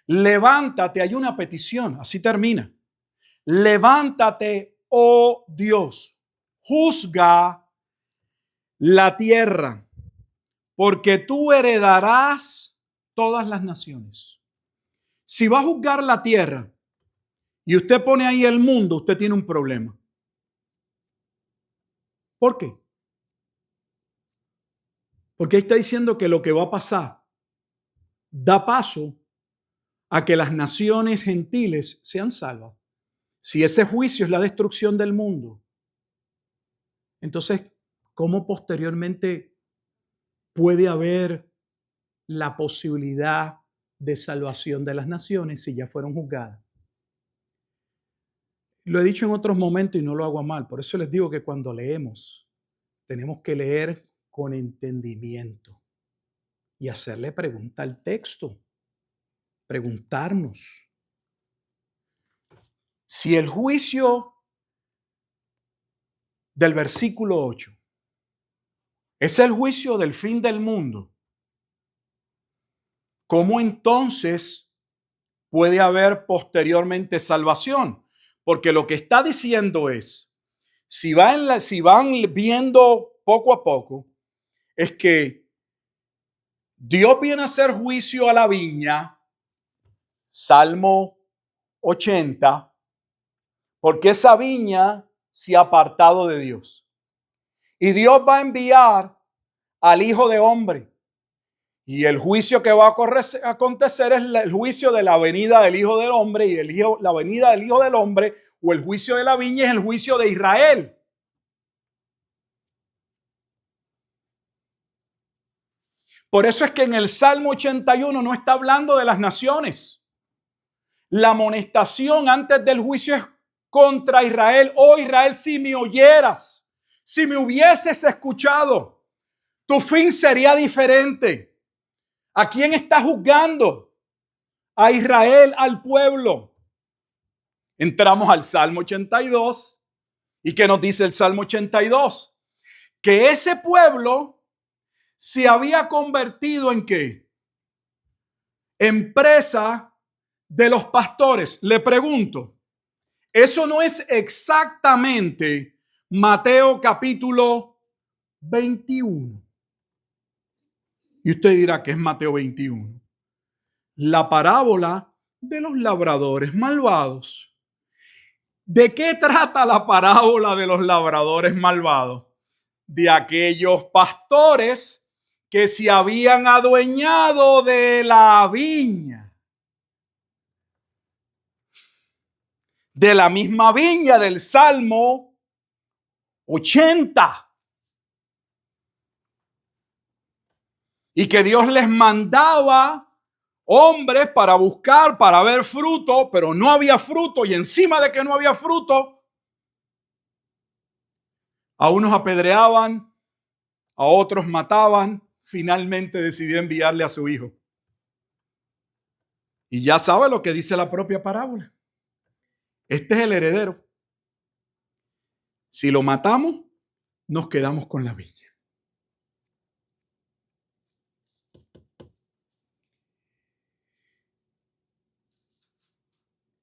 Levántate, hay una petición, así termina. Levántate, oh Dios, juzga la tierra, porque tú heredarás todas las naciones. Si va a juzgar la tierra y usted pone ahí el mundo, usted tiene un problema. ¿Por qué? Porque ahí está diciendo que lo que va a pasar da paso a que las naciones gentiles sean salvas. Si ese juicio es la destrucción del mundo, entonces, ¿cómo posteriormente puede haber la posibilidad de salvación de las naciones si ya fueron juzgadas? Lo he dicho en otros momentos y no lo hago a mal. Por eso les digo que cuando leemos, tenemos que leer con entendimiento y hacerle pregunta al texto. Preguntarnos. Si el juicio del versículo 8 es el juicio del fin del mundo, ¿cómo entonces puede haber posteriormente salvación? Porque lo que está diciendo es, si van viendo poco a poco, es que Dios viene a hacer juicio a la viña, Salmo 80, porque esa viña se ha apartado de Dios. Y Dios va a enviar al Hijo de Hombre. Y el juicio que va a acontecer es el juicio de la venida del Hijo del Hombre. Y la venida del Hijo del Hombre o el juicio de la viña es el juicio de Israel. Por eso es que en el Salmo 81 no está hablando de las naciones. La amonestación antes del juicio es contra Israel. Oh Israel, si me oyeras, si me hubieses escuchado, tu fin sería diferente. ¿A quién está juzgando? A Israel, al pueblo. Entramos al Salmo 82. ¿Y qué nos dice el Salmo 82? Que ese pueblo se había convertido en ¿qué? En presa de los pastores. Le pregunto, ¿eso no es exactamente Mateo capítulo 21? Y usted dirá que es Mateo 21. La parábola de los labradores malvados. ¿De qué trata la parábola de los labradores malvados? De aquellos pastores que se habían adueñado de la viña. De la misma viña del Salmo 80. Y que Dios les mandaba hombres para buscar, para ver fruto, pero no había fruto. Y encima de que no había fruto, a unos apedreaban, a otros mataban. Finalmente decidió enviarle a su hijo. Y ya sabe lo que dice la propia parábola. Este es el heredero. Si lo matamos, nos quedamos con la viña.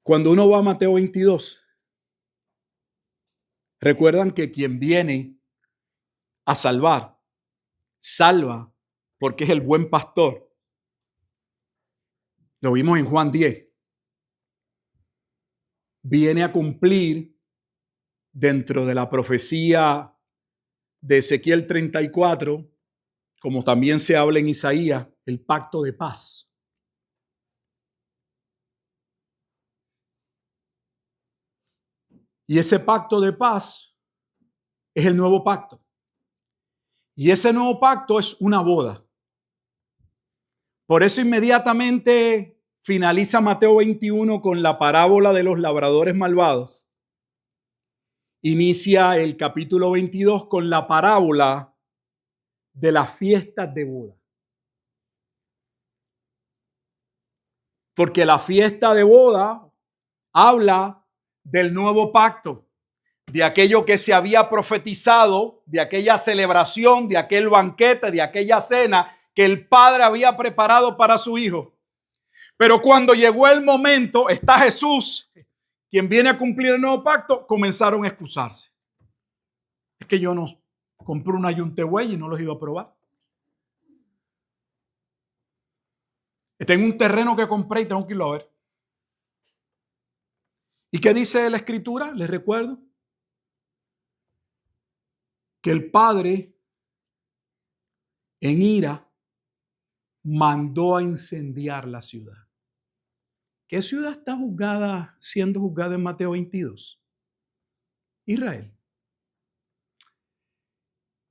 Cuando uno va a Mateo 22, recuerdan que quien viene a salvar, salva porque es el buen pastor. Lo vimos en Juan 10. Viene a cumplir dentro de la profecía de Ezequiel 34, como también se habla en Isaías, el pacto de paz. Y ese pacto de paz es el nuevo pacto. Y ese nuevo pacto es una boda. Por eso inmediatamente finaliza Mateo 21 con la parábola de los labradores malvados. Inicia el capítulo 22 con la parábola de las fiestas de boda. Porque la fiesta de boda habla del nuevo pacto, de aquello que se había profetizado, de aquella celebración, de aquel banquete, de aquella cena que el Padre había preparado para su Hijo. Pero cuando llegó el momento, está Jesús, quien viene a cumplir el nuevo pacto, comenzaron a excusarse. Es que yo no compré una yuntehuey y no los he ido a probar. Tengo un terreno que compré y tengo que irlo a ver. ¿Y qué dice la Escritura? Les recuerdo que el Padre, en ira, mandó a incendiar la ciudad. ¿Qué ciudad está siendo juzgada en Mateo 22? Israel.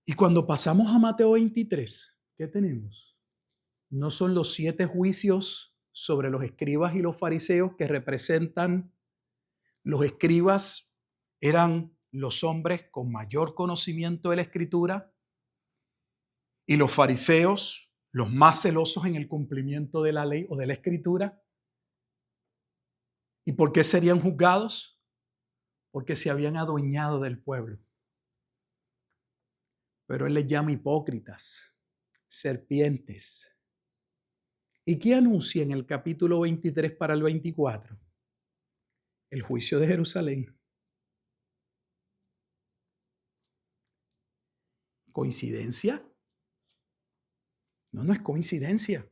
Y cuando pasamos a Mateo 23, ¿qué tenemos? No son los 7 juicios sobre los escribas y los fariseos que representan. Los escribas eran los hombres con mayor conocimiento de la Escritura y los fariseos, los más celosos en el cumplimiento de la ley o de la Escritura. ¿Y por qué serían juzgados? Porque se habían adueñado del pueblo. Pero él les llama hipócritas, serpientes. ¿Y qué anuncia en el capítulo 23 para el 24? El juicio de Jerusalén. ¿Coincidencia? No, no es coincidencia.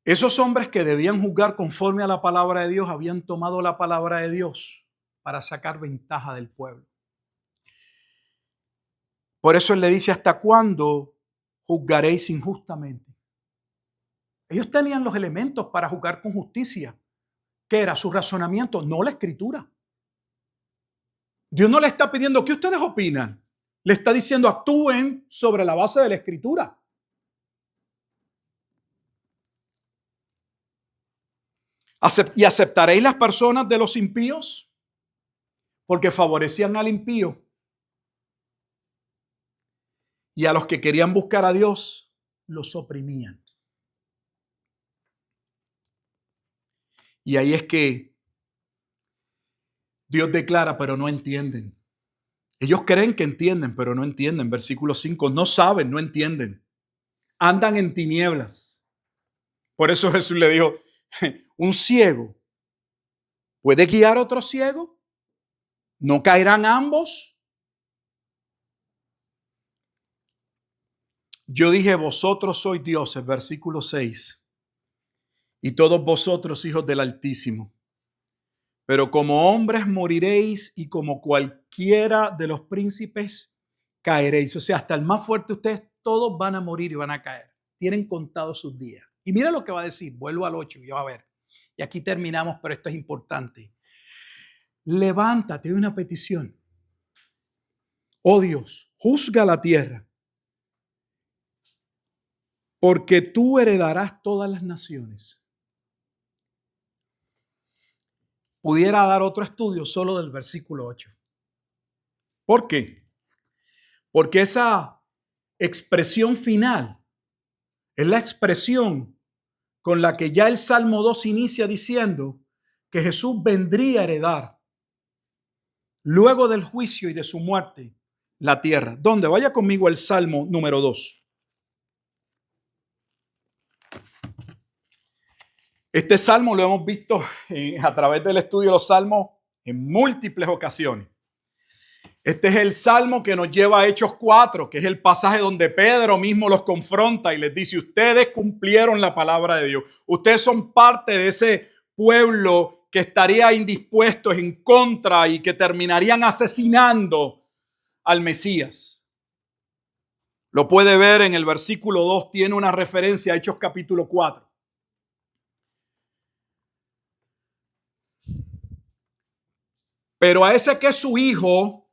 Esos hombres que debían juzgar conforme a la palabra de Dios habían tomado la palabra de Dios para sacar ventaja del pueblo. Por eso él le dice, ¿hasta cuándo juzgaréis injustamente? Ellos tenían los elementos para juzgar con justicia. ¿Qué era su razonamiento? No la Escritura. Dios no le está pidiendo, ¿qué ustedes opinan? Le está diciendo, actúen sobre la base de la Escritura. ¿Y aceptaréis las personas de los impíos? Porque favorecían al impío. Y a los que querían buscar a Dios, los oprimían. Y ahí es que Dios declara, pero no entienden. Ellos creen que entienden, pero no entienden. Versículo 5, no saben, no entienden. Andan en tinieblas. Por eso Jesús le dijo, un ciego puede guiar a otro ciego. ¿No caerán ambos? Yo dije, vosotros sois dioses, versículo 6. Y todos vosotros hijos del Altísimo. Pero como hombres moriréis y como cualquiera de los príncipes caeréis. O sea, hasta el más fuerte de ustedes, todos van a morir y van a caer. Tienen contados sus días. Y mira lo que va a decir. Vuelvo al 8 y va a ver. Y aquí terminamos, pero esto es importante. Levántate, hay una petición. Oh Dios, juzga la tierra, porque tú heredarás todas las naciones. Pudiera dar otro estudio solo del versículo 8. ¿Por qué? Porque esa expresión final es la expresión con la que ya el Salmo 2 inicia diciendo que Jesús vendría a heredar luego del juicio y de su muerte la tierra. ¿Dónde? Vaya conmigo al Salmo número 2. Este salmo lo hemos visto a través del estudio de los salmos en múltiples ocasiones. Este es el salmo que nos lleva a Hechos 4, que es el pasaje donde Pedro mismo los confronta y les dice, ustedes cumplieron la palabra de Dios. Ustedes son parte de ese pueblo que estaría indispuesto en contra y que terminarían asesinando al Mesías. Lo puede ver en el versículo 2, tiene una referencia a Hechos capítulo 4. Pero a ese que es su hijo,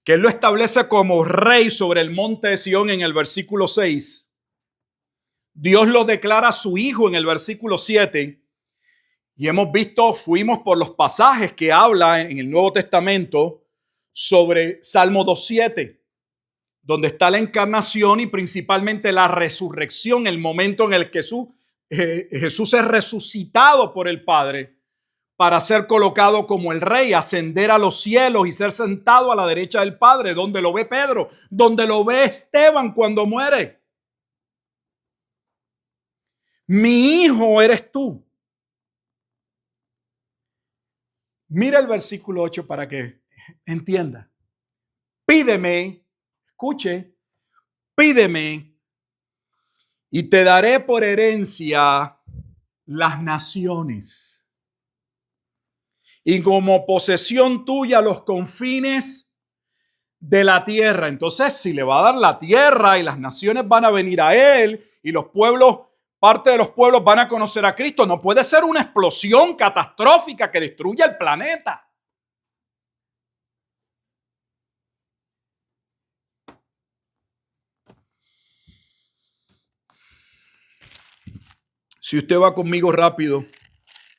que él lo establece como rey sobre el monte de Sión en el versículo 6, Dios lo declara su hijo en el versículo 7. Y hemos visto, fuimos por los pasajes que habla en el Nuevo Testamento sobre Salmo 2:7, donde está la encarnación y principalmente la resurrección, el momento en el que Jesús es resucitado por el Padre para ser colocado como el rey, ascender a los cielos y ser sentado a la derecha del Padre, donde lo ve Pedro, donde lo ve Esteban cuando muere. Mi hijo eres tú. Mira el versículo 8 para que entienda. Pídeme, escuche, pídeme y te daré por herencia las naciones y como posesión tuya los confines de la tierra. Entonces, si le va a dar la tierra y las naciones van a venir a él y los pueblos, parte de los pueblos van a conocer a Cristo, no puede ser una explosión catastrófica que destruya el planeta. Si usted va conmigo rápido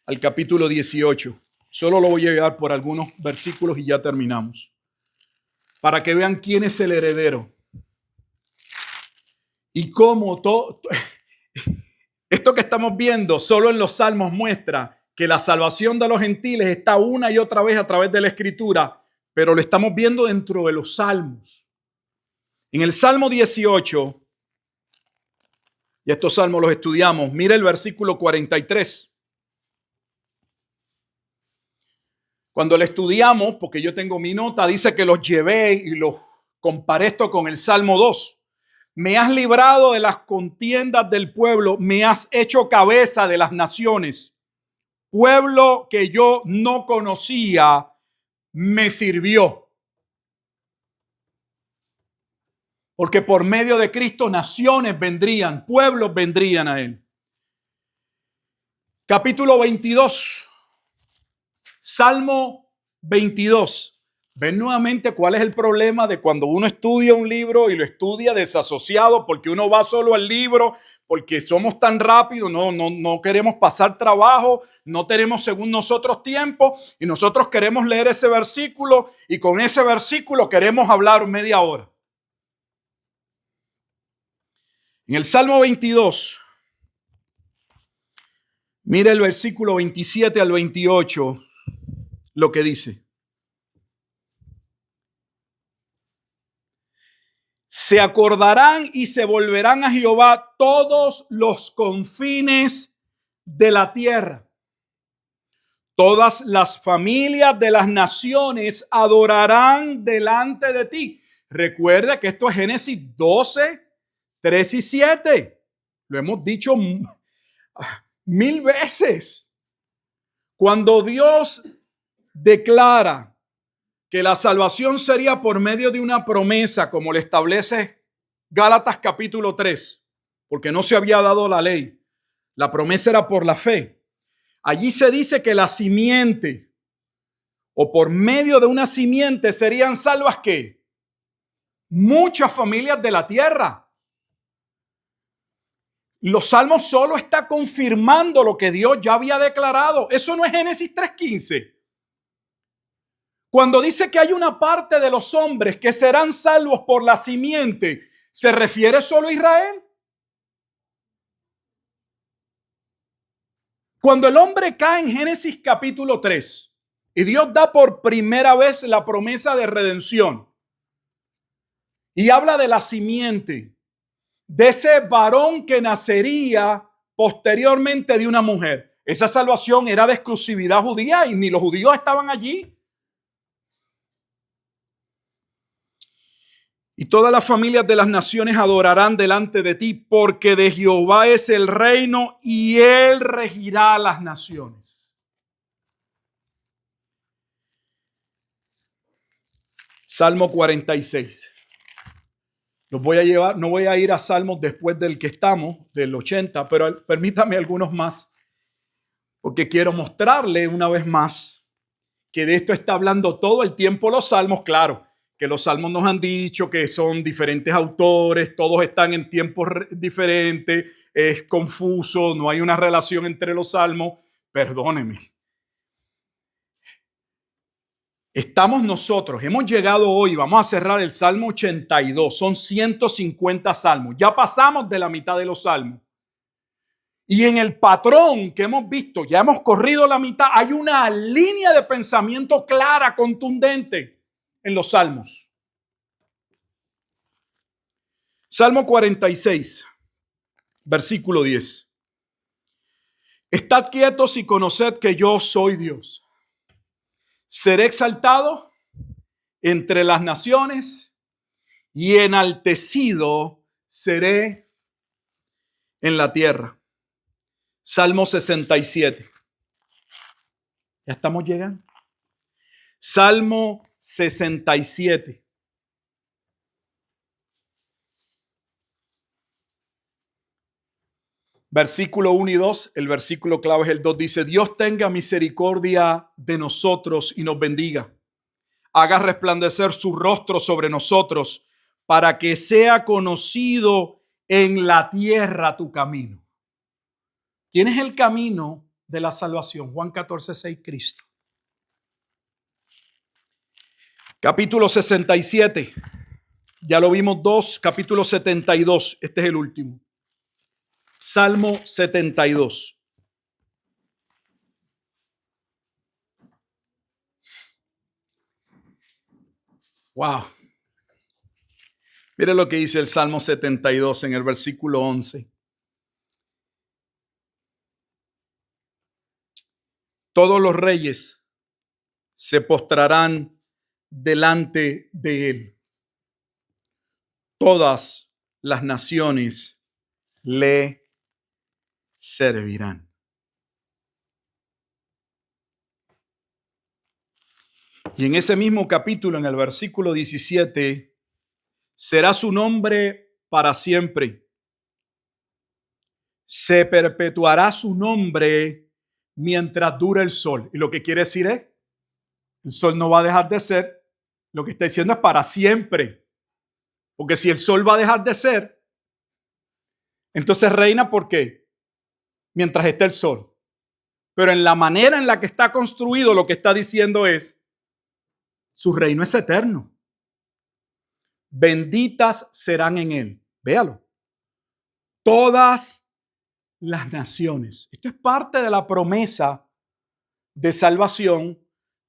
al capítulo 18, solo lo voy a llevar por algunos versículos y ya terminamos, para que vean quién es el heredero y cómo esto que estamos viendo solo en los Salmos muestra que la salvación de los gentiles está una y otra vez a través de la Escritura, pero lo estamos viendo dentro de los Salmos. En el Salmo 18, y estos salmos los estudiamos, mira el versículo 43. Cuando lo estudiamos, porque yo tengo mi nota, dice que los llevé y los comparé esto con el Salmo 2. Me has librado de las contiendas del pueblo, me has hecho cabeza de las naciones. Pueblo que yo no conocía, me sirvió. Porque por medio de Cristo naciones vendrían, pueblos vendrían a él. Capítulo 22. Salmo 22. ¿Ven nuevamente cuál es el problema de cuando uno estudia un libro y lo estudia desasociado porque uno va solo al libro, porque somos tan rápidos, no queremos pasar trabajo, no tenemos según nosotros tiempo y nosotros queremos leer ese versículo y con ese versículo queremos hablar media hora? En el Salmo 22, mire el versículo 27 al 28, lo que dice. Se acordarán y se volverán a Jehová todos los confines de la tierra. Todas las familias de las naciones adorarán delante de ti. Recuerda que esto es Génesis 12, 3 y 7. Lo hemos dicho 1000 veces. Cuando Dios declara que la salvación sería por medio de una promesa, como le establece Gálatas capítulo 3, porque no se había dado la ley. La promesa era por la fe. Allí se dice que la simiente, o por medio de una simiente, serían salvas ¿qué? Muchas familias de la tierra. Los Salmos solo está confirmando lo que Dios ya había declarado. Eso no es Génesis 3:15. Cuando dice que hay una parte de los hombres que serán salvos por la simiente, ¿se refiere solo a Israel? Cuando el hombre cae en Génesis capítulo 3 y Dios da por primera vez la promesa de redención y habla de la simiente, de ese varón que nacería posteriormente de una mujer, esa salvación era de exclusividad judía y ni los judíos estaban allí. Y todas las familias de las naciones adorarán delante de ti, porque de Jehová es el reino y él regirá las naciones. Salmo 46. Los voy a llevar, no voy a ir a Salmos después del que estamos, del 80, pero permítame algunos más, porque quiero mostrarle una vez más que de esto está hablando todo el tiempo los salmos. Claro, que los salmos nos han dicho que son diferentes autores, todos están en tiempos diferentes, es confuso, no hay una relación entre los salmos. Perdóneme. Estamos nosotros, hemos llegado hoy, vamos a cerrar el Salmo 82, son 150 salmos, ya pasamos de la mitad de los salmos. Y en el patrón que hemos visto, ya hemos corrido la mitad, hay una línea de pensamiento clara, contundente en los salmos. Salmo 46, versículo 10. Estad quietos y conoced que yo soy Dios. Seré exaltado entre las naciones y enaltecido seré en la tierra. Salmo 67. Ya estamos llegando. Salmo 67. Versículo 1 y 2, el versículo clave es el 2, dice: Dios tenga misericordia de nosotros y nos bendiga. Haga resplandecer su rostro sobre nosotros para que sea conocido en la tierra tu camino. ¿Quién es el camino de la salvación? Juan 14:6, Cristo. Capítulo 67. Ya lo vimos dos. Capítulo 72. Este es el último. Salmo 72. Wow. Mire lo que dice el Salmo 72 en el versículo 11. Todos los reyes se postrarán delante de él. Todas las naciones le servirán. Y en ese mismo capítulo, en el versículo 17, será su nombre para siempre. Se perpetuará su nombre mientras dure el sol. Y lo que quiere decir es, el sol no va a dejar de ser. Lo que está diciendo es para siempre. Porque si el sol va a dejar de ser, entonces reina, ¿por qué? Mientras esté el sol. Pero en la manera en la que está construido, lo que está diciendo es, su reino es eterno. Benditas serán en él. Véalo. Todas las naciones. Esto es parte de la promesa de salvación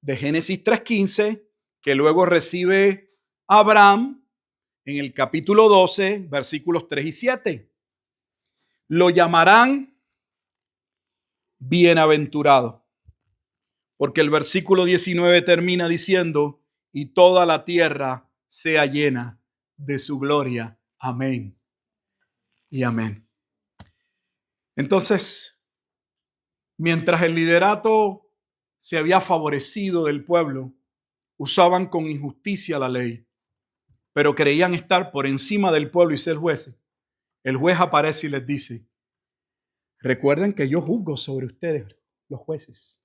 de Génesis 3:15, que luego recibe Abraham en el capítulo 12, versículos 3 y 7. Lo llamarán bienaventurado, porque el versículo 19 termina diciendo: y toda la tierra sea llena de su gloria. Amén y amén. Entonces, mientras el liderato se había favorecido del pueblo, usaban con injusticia la ley, pero creían estar por encima del pueblo y ser jueces. El juez aparece y les dice: recuerden que yo juzgo sobre ustedes, los jueces.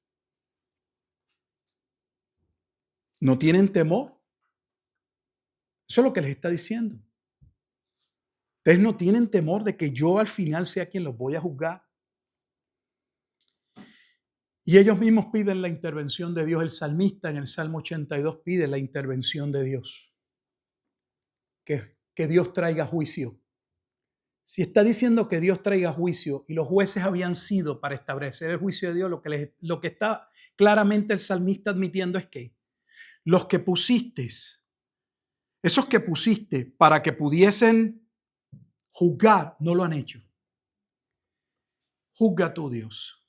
¿No tienen temor? Eso es lo que les está diciendo. Ustedes no tienen temor de que yo al final sea quien los voy a juzgar. Y ellos mismos piden la intervención de Dios. El salmista en el Salmo 82 pide la intervención de Dios. Que Dios traiga juicio. Si está diciendo que Dios traiga juicio y los jueces habían sido para establecer el juicio de Dios, lo que está claramente el salmista admitiendo es que los que pusiste, esos que pusiste para que pudiesen juzgar, no lo han hecho. Juzga tú, Dios.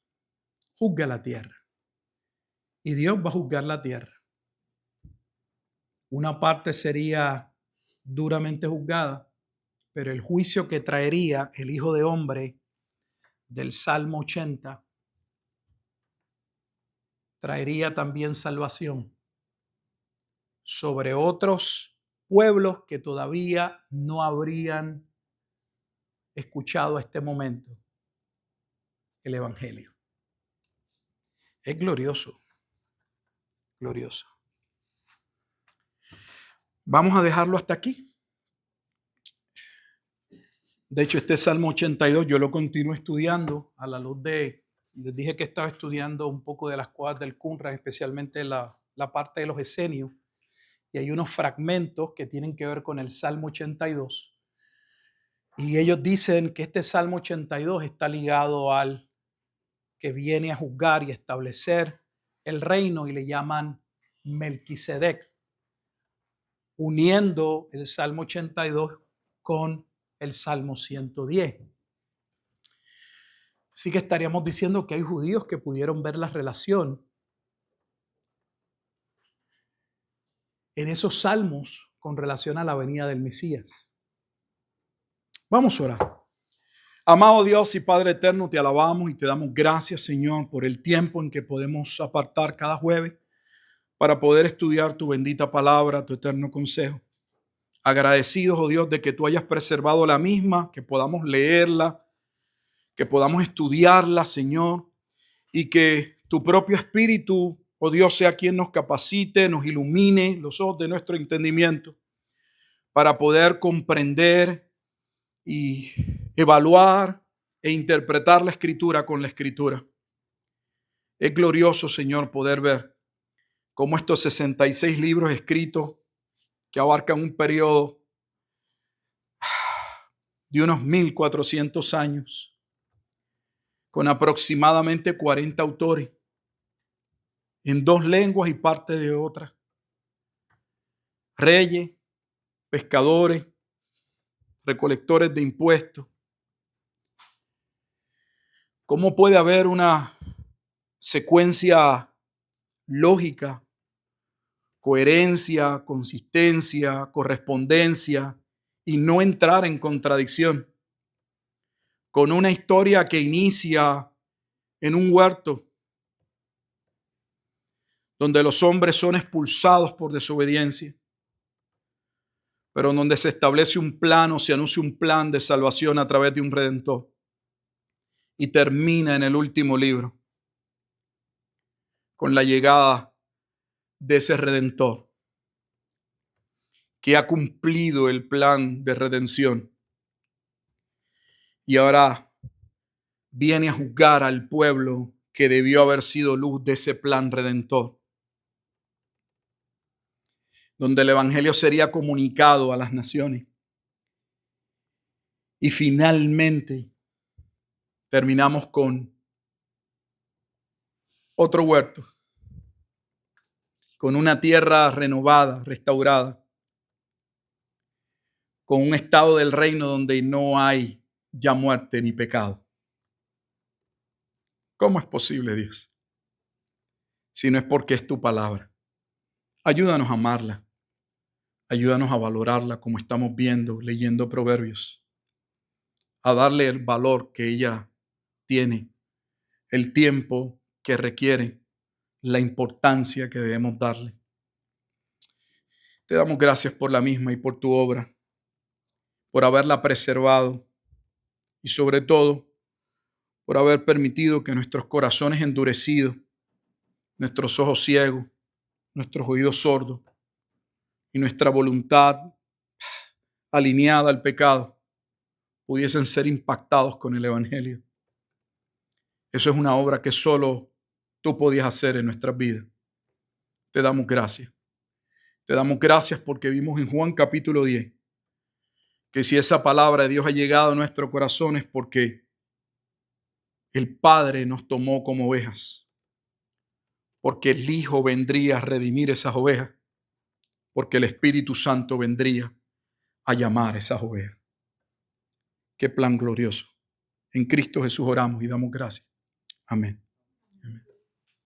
Juzga la tierra. Y Dios va a juzgar la tierra. Una parte sería duramente juzgada, pero el juicio que traería el Hijo de Hombre del Salmo 80 traería también salvación sobre otros pueblos que todavía no habrían escuchado a este momento el Evangelio. Es glorioso, Glorioso. Vamos a dejarlo hasta aquí. De hecho, este Salmo 82 yo lo continúo estudiando a la luz les dije que estaba estudiando un poco de las cosas del Qumran, especialmente la parte de los esenios, y hay unos fragmentos que tienen que ver con el Salmo 82. Y ellos dicen que este Salmo 82 está ligado al que viene a juzgar y establecer el reino, y le llaman Melquisedec, uniendo el Salmo 82 con el Salmo 110. Así que estaríamos diciendo que hay judíos que pudieron ver la relación en esos salmos con relación a la venida del Mesías. Vamos a orar. Amado Dios y Padre eterno, te alabamos y te damos gracias, Señor, por el tiempo en que podemos apartar cada jueves para poder estudiar tu bendita palabra, tu eterno consejo. Agradecidos, oh Dios, de que tú hayas preservado la misma, que podamos leerla, que podamos estudiarla, Señor, y que tu propio Espíritu, oh Dios, sea quien nos capacite, nos ilumine los ojos de nuestro entendimiento para poder comprender y evaluar e interpretar la Escritura con la Escritura. Es glorioso, Señor, poder ver cómo estos 66 libros escritos que abarcan un periodo de unos 1400 años, con aproximadamente 40 autores, en 2 lenguas y parte de otra, reyes, pescadores, recolectores de impuestos. ¿Cómo puede haber una secuencia lógica, coherencia, consistencia, correspondencia y no entrar en contradicción con una historia que inicia en un huerto donde los hombres son expulsados por desobediencia, pero donde se establece un plan o se anuncia un plan de salvación a través de un redentor, y termina en el último libro con la llegada de ese redentor que ha cumplido el plan de redención y ahora viene a juzgar al pueblo que debió haber sido luz de ese plan redentor, donde el evangelio sería comunicado a las naciones. Y finalmente terminamos con otro huerto, con una tierra renovada, restaurada, con un estado del reino donde no hay ya muerte ni pecado. ¿Cómo es posible, Dios? Si no es porque es tu palabra. Ayúdanos a amarla. Ayúdanos a valorarla como estamos viendo, leyendo Proverbios. A darle el valor que ella tiene, el tiempo que requiere, la importancia que debemos darle. Te damos gracias por la misma y por tu obra, por haberla preservado y sobre todo por haber permitido que nuestros corazones endurecidos, nuestros ojos ciegos, nuestros oídos sordos y nuestra voluntad alineada al pecado pudiesen ser impactados con el evangelio. Eso es una obra que solo tú podías hacer en nuestras vidas. Te damos gracias. Te damos gracias porque vimos en Juan capítulo 10 que si esa palabra de Dios ha llegado a nuestro corazón es porque el Padre nos tomó como ovejas, porque el Hijo vendría a redimir esas ovejas, porque el Espíritu Santo vendría a llamar esas ovejas. Qué plan glorioso. En Cristo Jesús oramos y damos gracias. Amén.